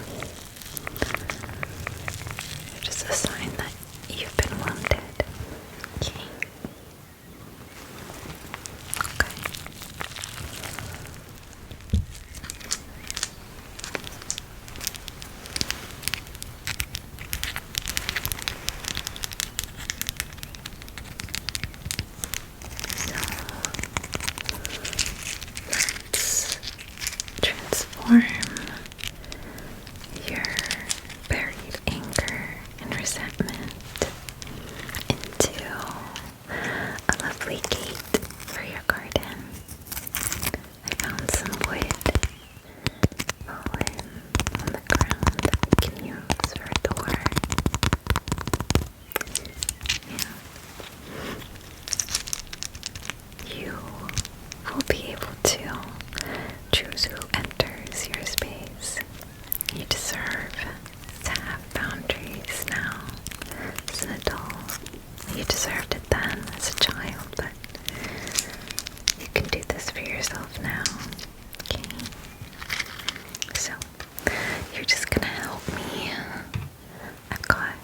They're just a sign that you've been wounded. Okay. Okay. So let's transform your buried anger and resentment into a lovely gate for your garden. I found some wood fallen on the ground that we can use for a door. And you will be able to choose who enters your space. You deserve to have boundaries now as an adult. You deserved it then as a child, but you can do this for yourself now. Okay? So, you're just gonna help me. I've got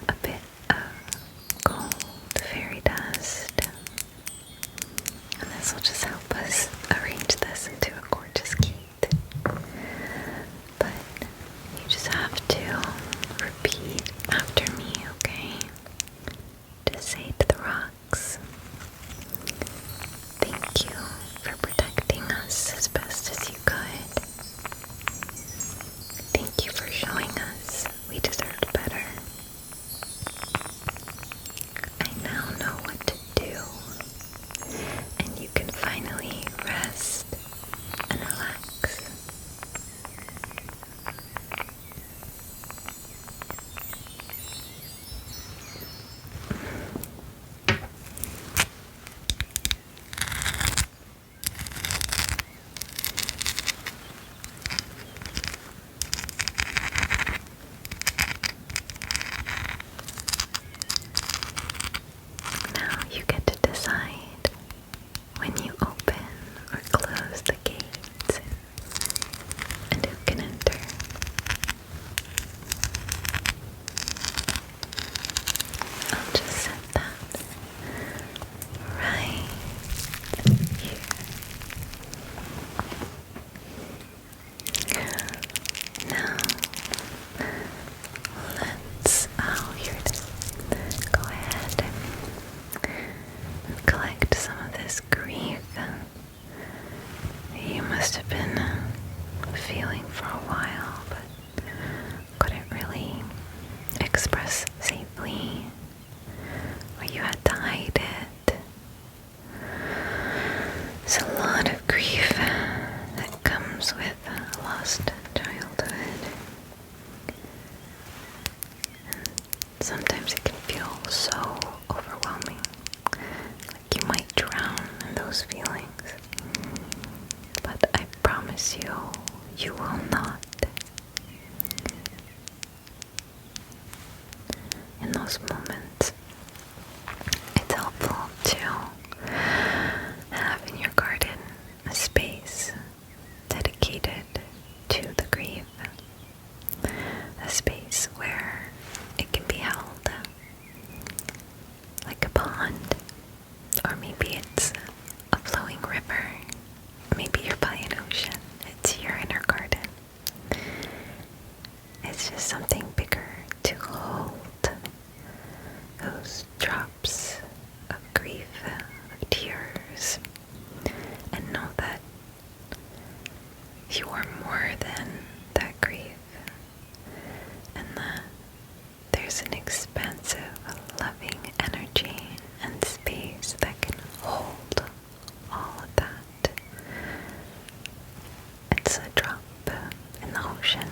a bit of gold fairy dust, and this will just help us arrange this into a gorgeous gate. But you just have to repeat after me, okay? Just say to the rocks, thank you for protecting us as best as you could. Thank you for showing us we deserved better. I now know what to do, and you can finally rest and relax. Now you get to decide when you open or close the gates and who can enter. I'll just set that right here. Now, here it is. Go ahead and collect some of this grief. You must have been comes with a lost childhood. And sometimes it can feel so overwhelming, like you might drown in those feelings. But I promise you, you will not. In those moments, it's helpful to have in your garden a space dedicated to the grief, a space where it can be held, like a pond, or maybe it's a flowing river, maybe you're by an ocean. It's your inner garden. It's just something bigger to hold those drops of grief, of tears, and know that you are more than that grief, and that there's an expansive, loving energy and space that can hold all of that. It's a drop in the ocean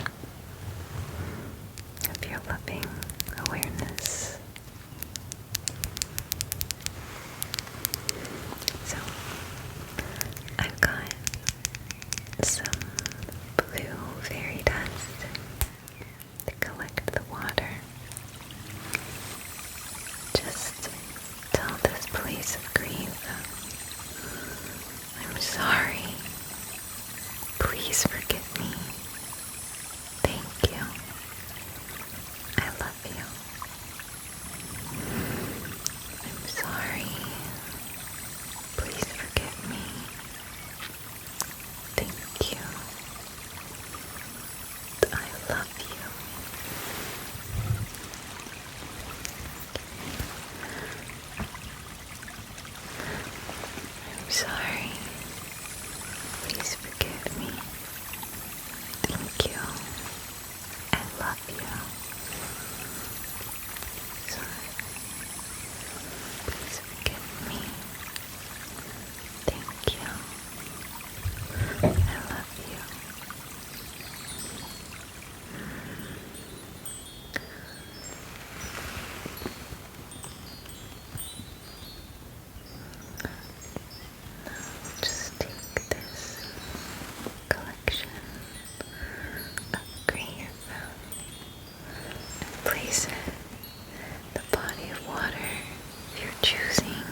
of your loving awareness. So, I've got some blue fairy dust to collect the water. Just tell this place of grief, I'm sorry. Please forgive me. Thank you. I love you. I'm sorry. Please forgive me. Thank you. I love you. I'm sorry. Please forgive me. Thank you. I love you. Sorry. Please forgive me. Thank you. I love you. Now just take this collection of grief and place it in the body of water if you're choosing.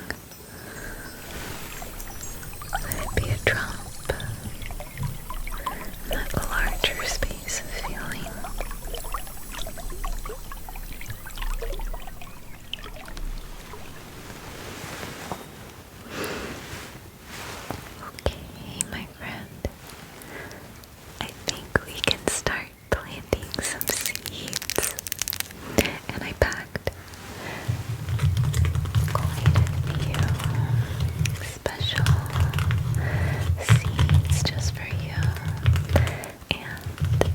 Let it be a drop in that larger space of feeling. Okay, my friend, I think we can start planting some seeds. And I packed quite a few special seeds just for you, and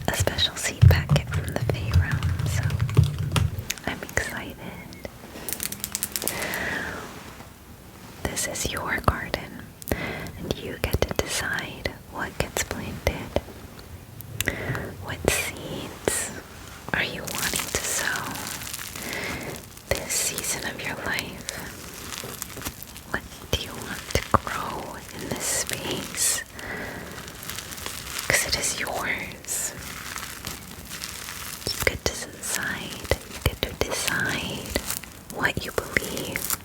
a special seed packet from the Fae Realm, so I'm excited. This is your garden, and you get to decide what gets planted. What seeds are you wanting to sow this season of your life? What do you want to grow in this space? Because it is yours. You get to decide. You get to decide what you believe.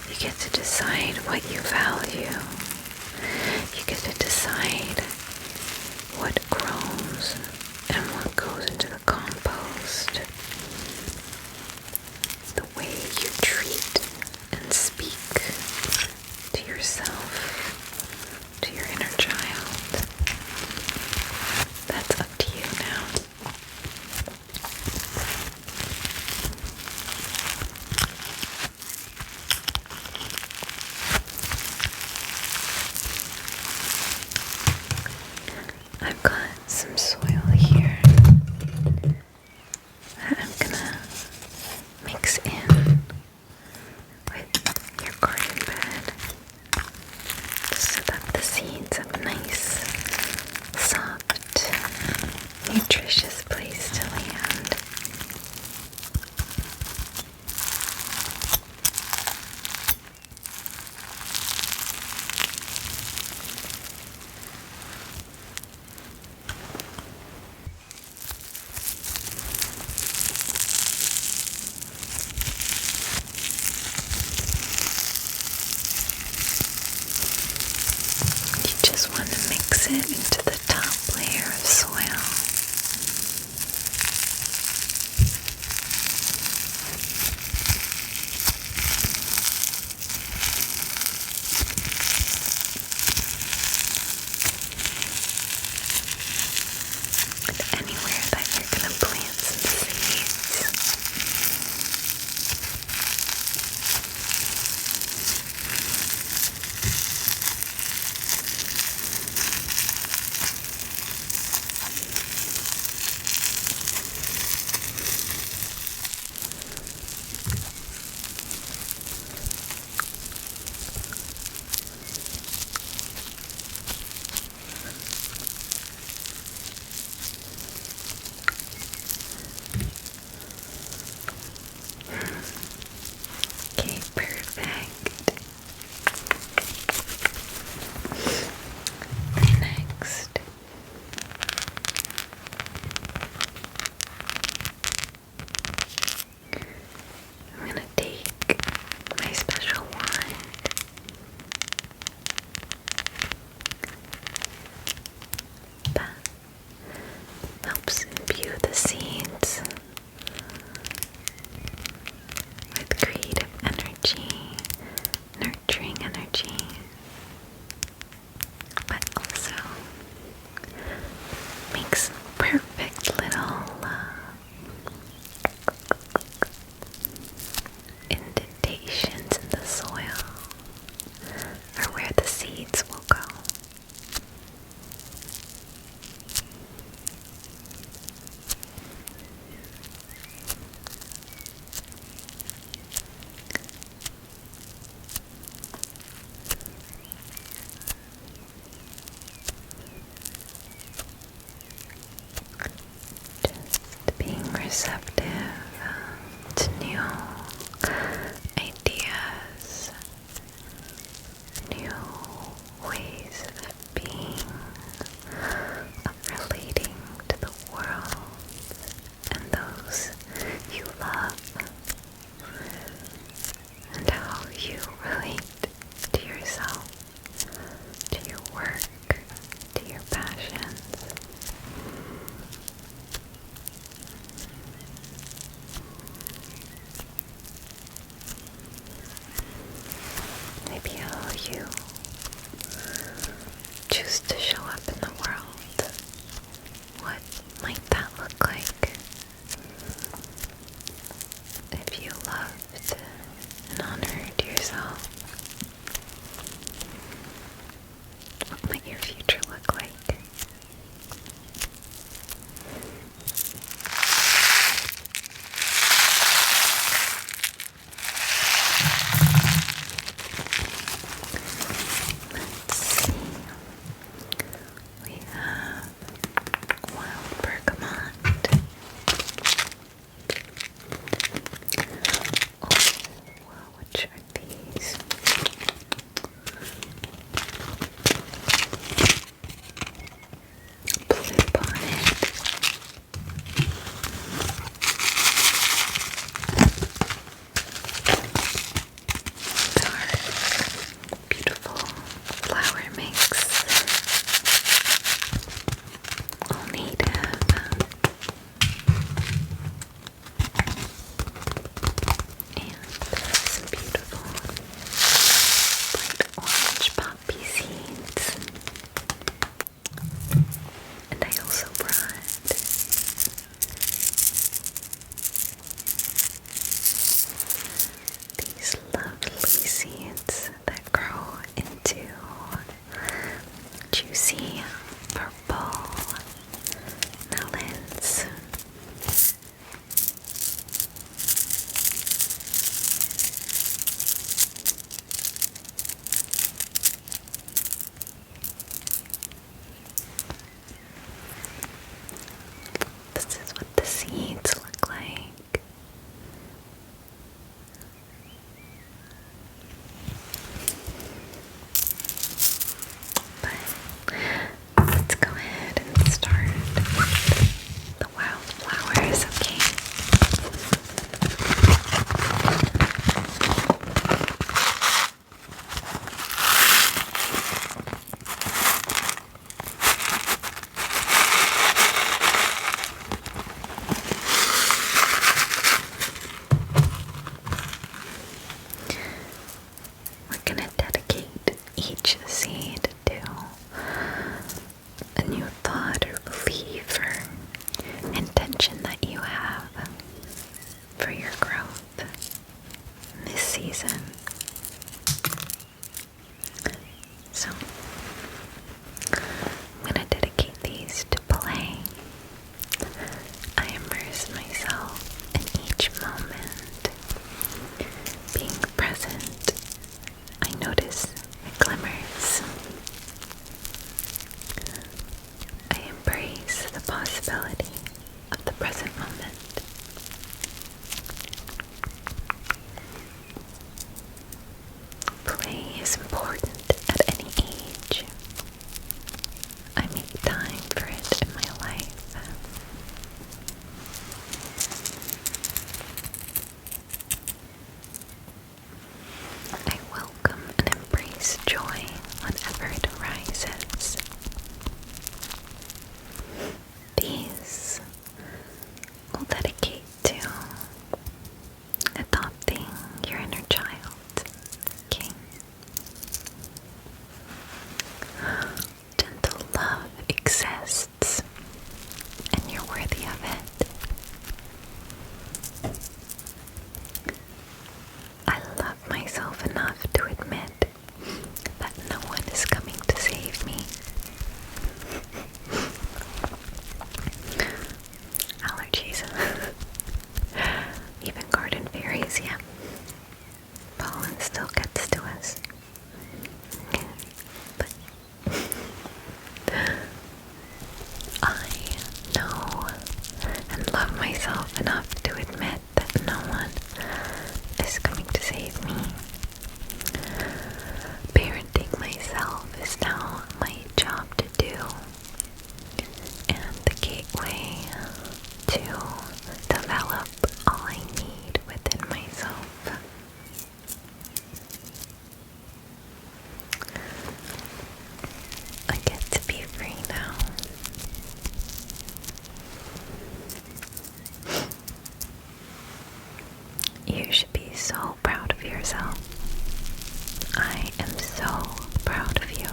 You get to decide what you value. You get to decide what grows and what goes into the compost. The way you treat and speak to yourself, to your inner child. That's up to you now. receptive to new ideas, new ways of being, of relating to the world and those you love, and how you relate to yourself, to your work, to your passions. Maybe how you choose to show up in the world. What might that look like if you loved and honored yourself? What might your future look like? Let's see. We have wild bergamot. Oh, wow, which are these? Bluebonnet. Dark, beautiful flower mix. All native. And some beautiful bright orange poppy seeds. And I also brought these lovely seeds that grow into juicy purple melons. This is what the seeds look like. But let's go ahead and start with the wildflowers, okay? We're gonna dedicate each seed to a new thought or belief or intention that you have for your growth this season. So, I'm gonna dedicate these to play. I immerse myself in each moment, being present. I notice the glimmers. I embrace the possibility of the present moment. Play is important at any age. I make time for it in my life. I welcome and embrace joy whenever it arises. These will dedicate to adopting your inner child. Okay? Gentle love exists, and you're worthy of it. I love myself enough to admit that no one is coming to save me. myself enough to admit that no one is coming to save me. Parenting myself is now my job to do, and the gateway to develop all I need within myself. I get to be free now. You should be so proud of yourself. I am so proud of you.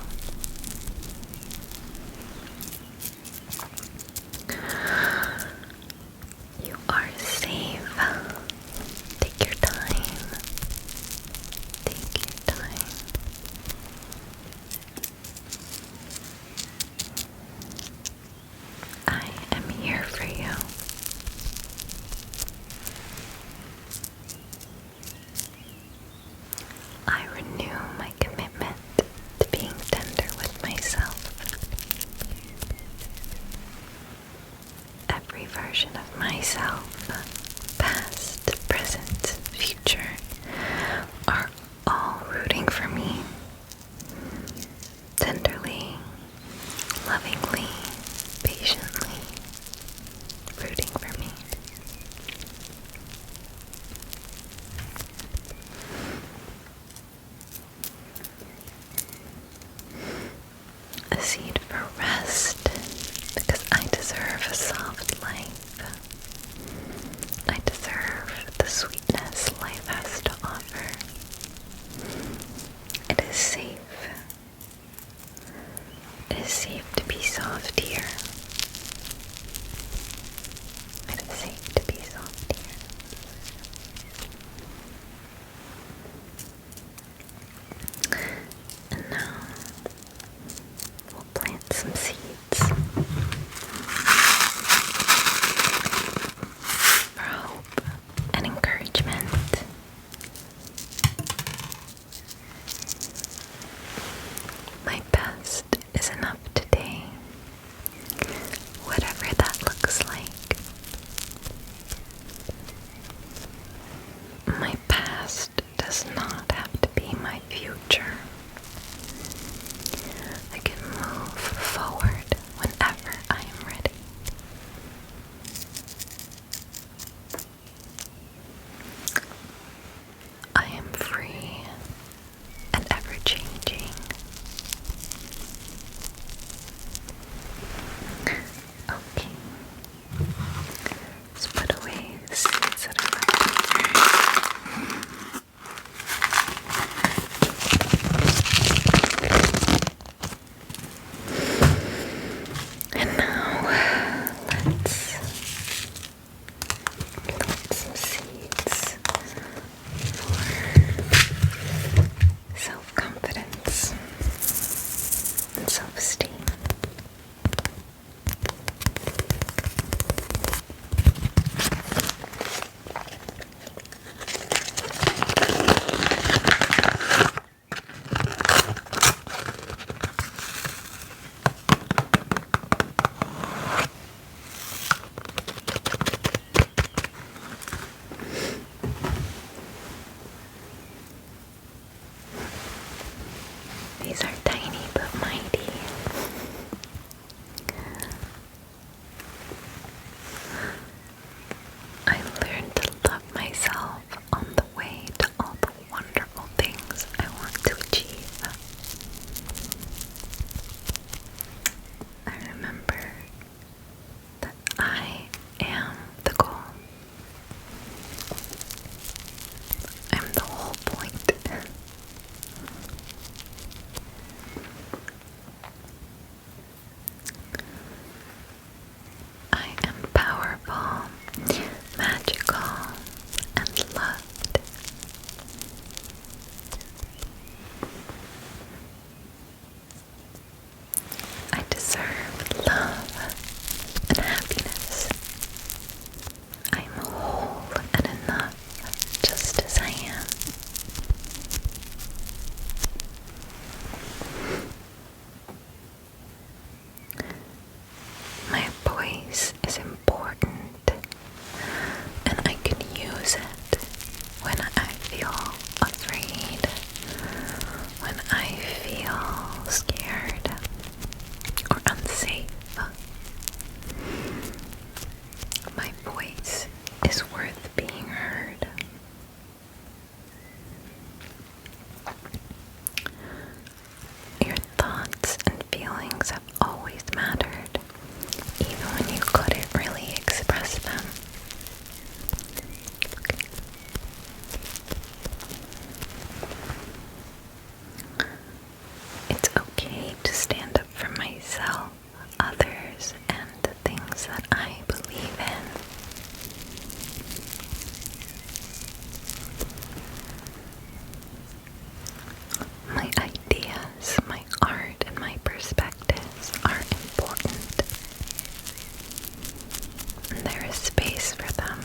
You are safe. Take your time. Take your time. I am here for you. I renew my commitment to being tender with myself. Every version of myself, past, present, future, are all rooting for me. Tenderly, lovingly, patiently, rooting for me. A seed for rest, because I deserve a soft life. and there is space for them.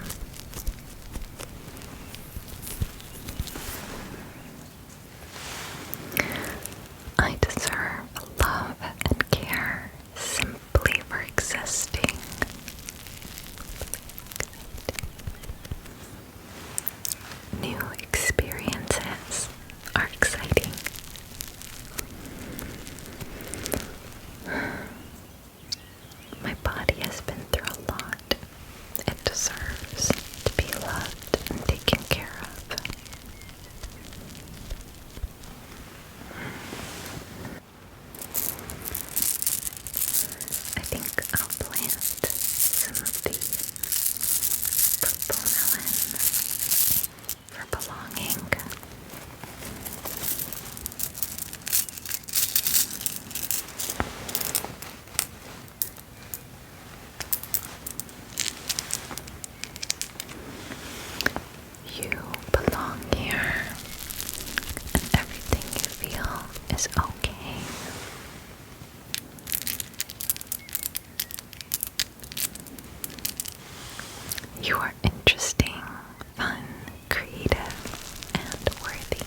I deserve love and care simply for existing. New experiences are exciting. My body has been through a lot. It deserves to be loved and taken care of. I think I'll plant some of the purple melon for belonging. You belong here, and everything you feel is okay. You are interesting, fun, creative, and worthy.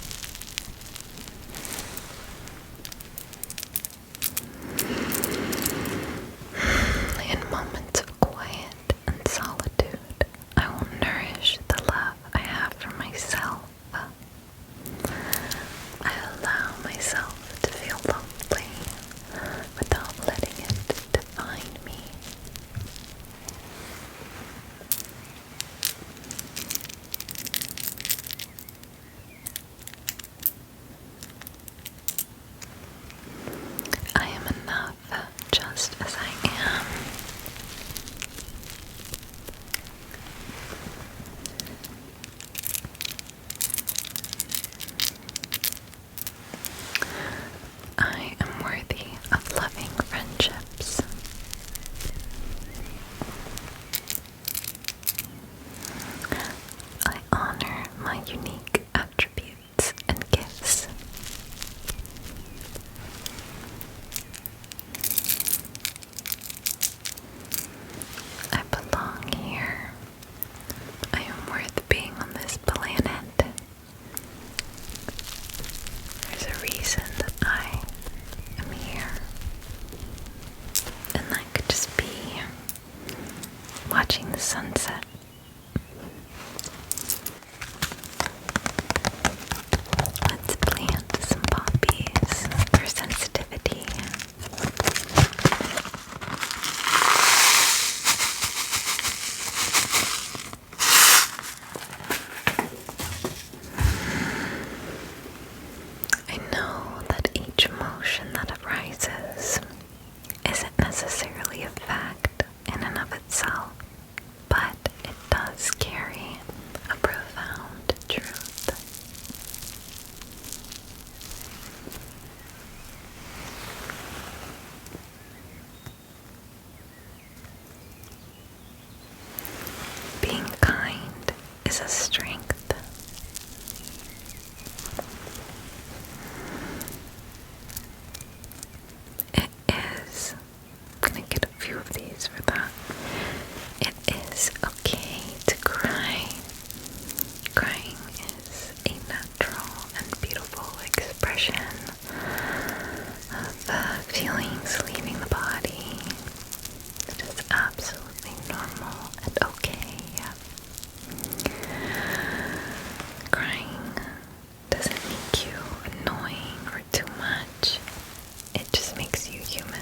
In moments of quiet and solitude, I will nourish the love I have for myself. I allow myself to feel lonely without letting it define me. I am enough just as I am. I am worthy of loving friendships. I honor my unique attributes and gifts. I belong here. I am worth being on this planet. There's a reason that I am here. And that could just be watching the sunset. Let's plant some poppies for sensitivity. I know that each emotion that arises isn't necessarily a fact in and of itself, but it does carry a profound truth. Being kind is a strength. It is. I'm gonna get a few of these for that. It is okay to cry. Crying is a natural and beautiful expression of feelings leaving the body. It is absolutely normal and okay. Crying doesn't make you annoying or too much. It just makes you human.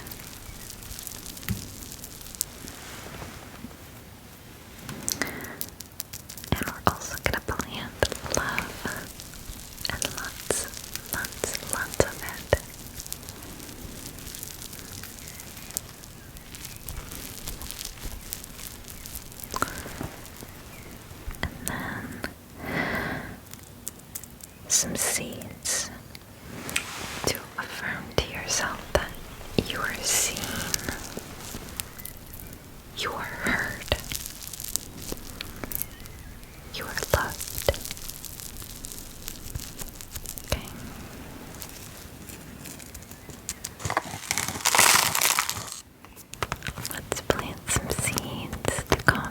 And we're also gonna plant love and lots of it. And then some seeds to affirm to yourself that you are seen, you are heard, you are loved. Okay. Let's plant some seeds to calm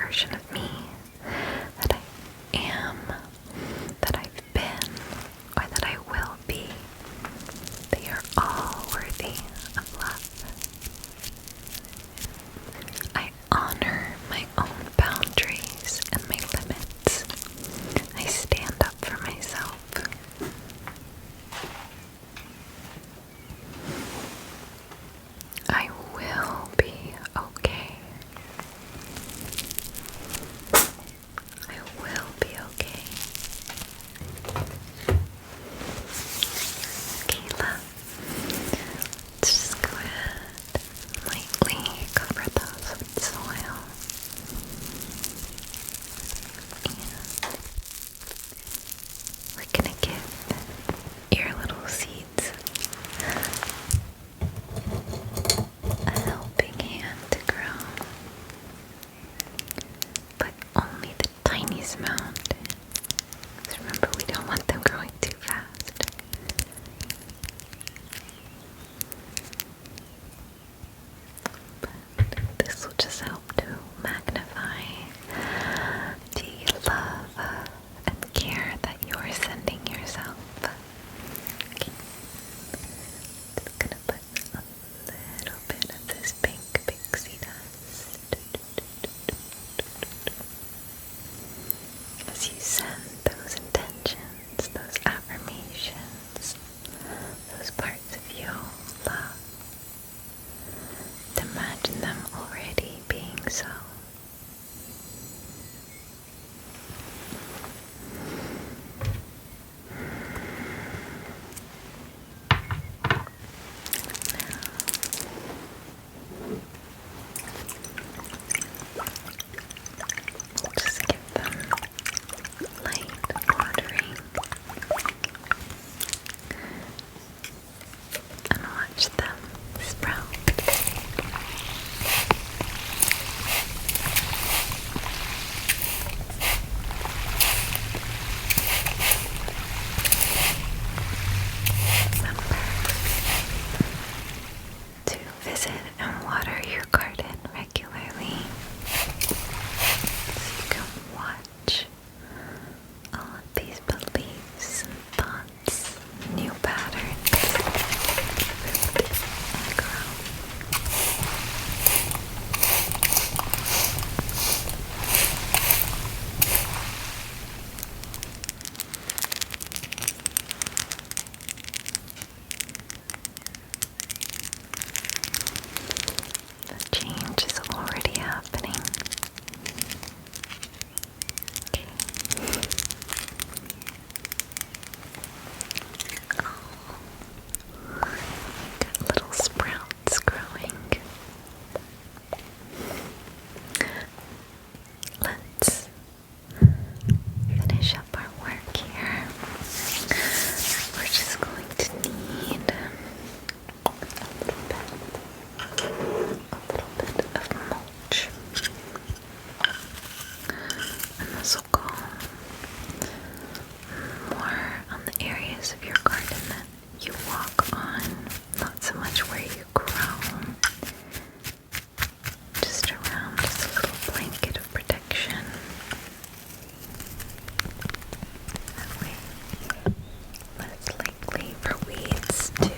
version of me that I am, that I've been, or that I will be. They are all worthy of love. I honor my own boundaries and my limits. I stand up for myself. I will be okay. I will be okay. Kayla, let's just go ahead and lightly cover those with soil. And we're gonna give your little seeds a helping hand to grow, but only the tiniest amount. Because remember, we don't want them growing too fast. But this will just help to magnify the love and care that you're sending yourself. Okay. Just gonna put a little bit of this pink pixie dust as you send those intentions, those affirmations, those parts of you love. Imagine them already being so. Just give them light watering and watch them sprout. Remember to visit and water your garden regularly so you can watch all of these beliefs and thoughts, new patterns, and grow. The change is already happening. Okay. Oh, got little sprouts growing. Let's finish up our work here. We're just going to need a little bit of mulch. And this will go more on the areas of your garden that you walk on, not so much where you grow. Just around, just a little blanket of protection. That way, less likely for weeds to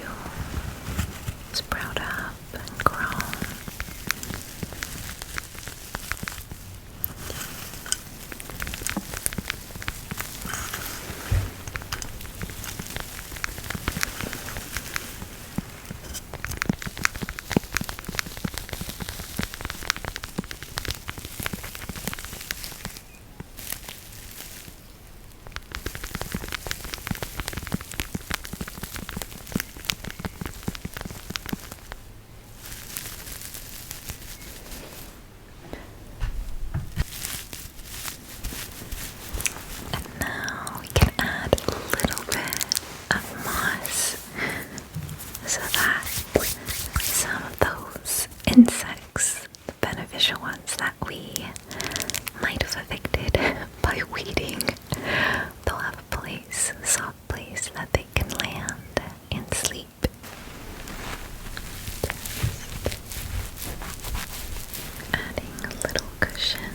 sprout up and grow. And now we can add a little bit of moss so that some of those insects, the beneficial ones that we might have evicted by weeding, they'll have a place, a soft place that they can land and sleep. Adding a little cushion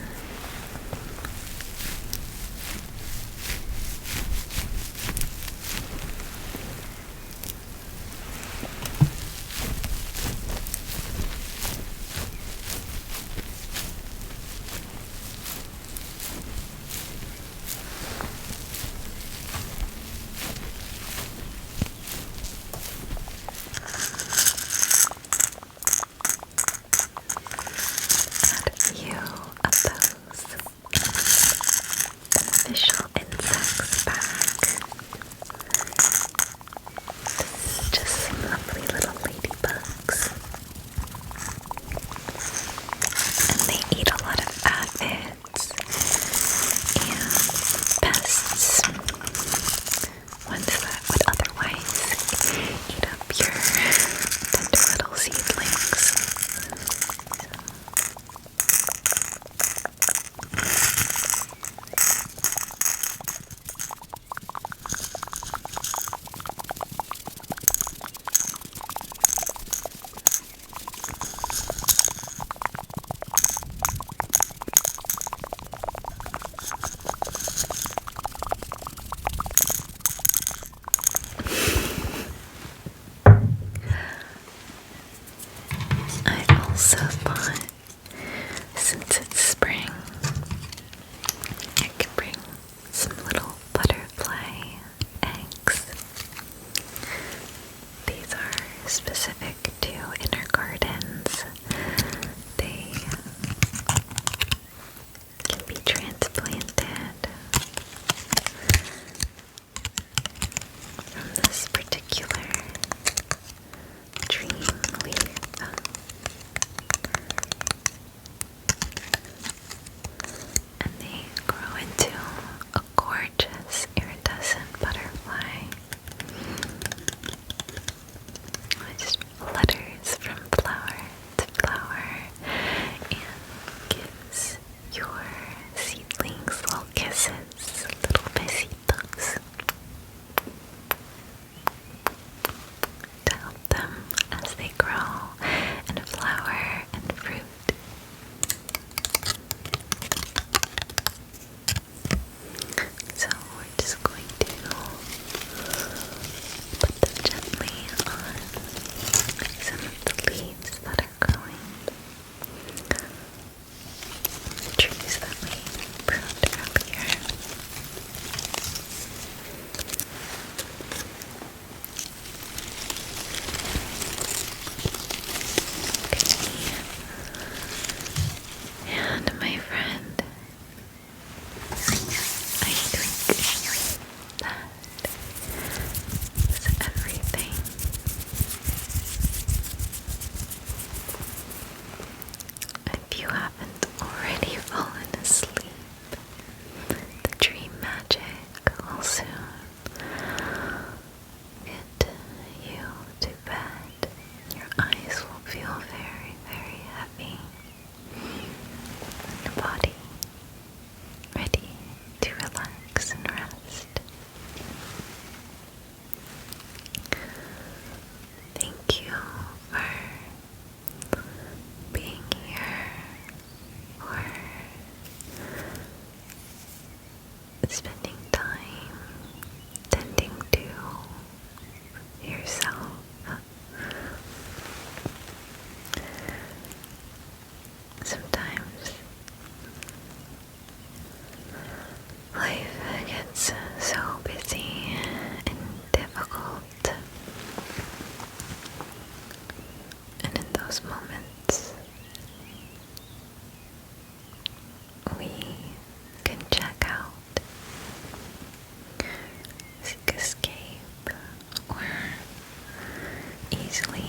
also thought, since it's spring, I could bring some little butterfly eggs. These are specific to inner gardens. They can be transplanted from this particular dream leaf. And they grow into a gorgeous iridescent butterfly, which flutters from flower to flower and gives your seedlings little kisses, little besitos, to help them as they grow and flower and fruit. So we're just going to put them gently on some of the leaves that are growing, the trees that we pruned earlier. And my friend, I think that is everything. If you haven't already fallen asleep, the dream magic will soon get you to bed. Your eyes will feel very, very heavy. Your body ready to relax and rest. Thank you for being here, for spending time tending to yourself. Sometimes life gets so busy and difficult, and in those moments we can check out, seek escape, or easily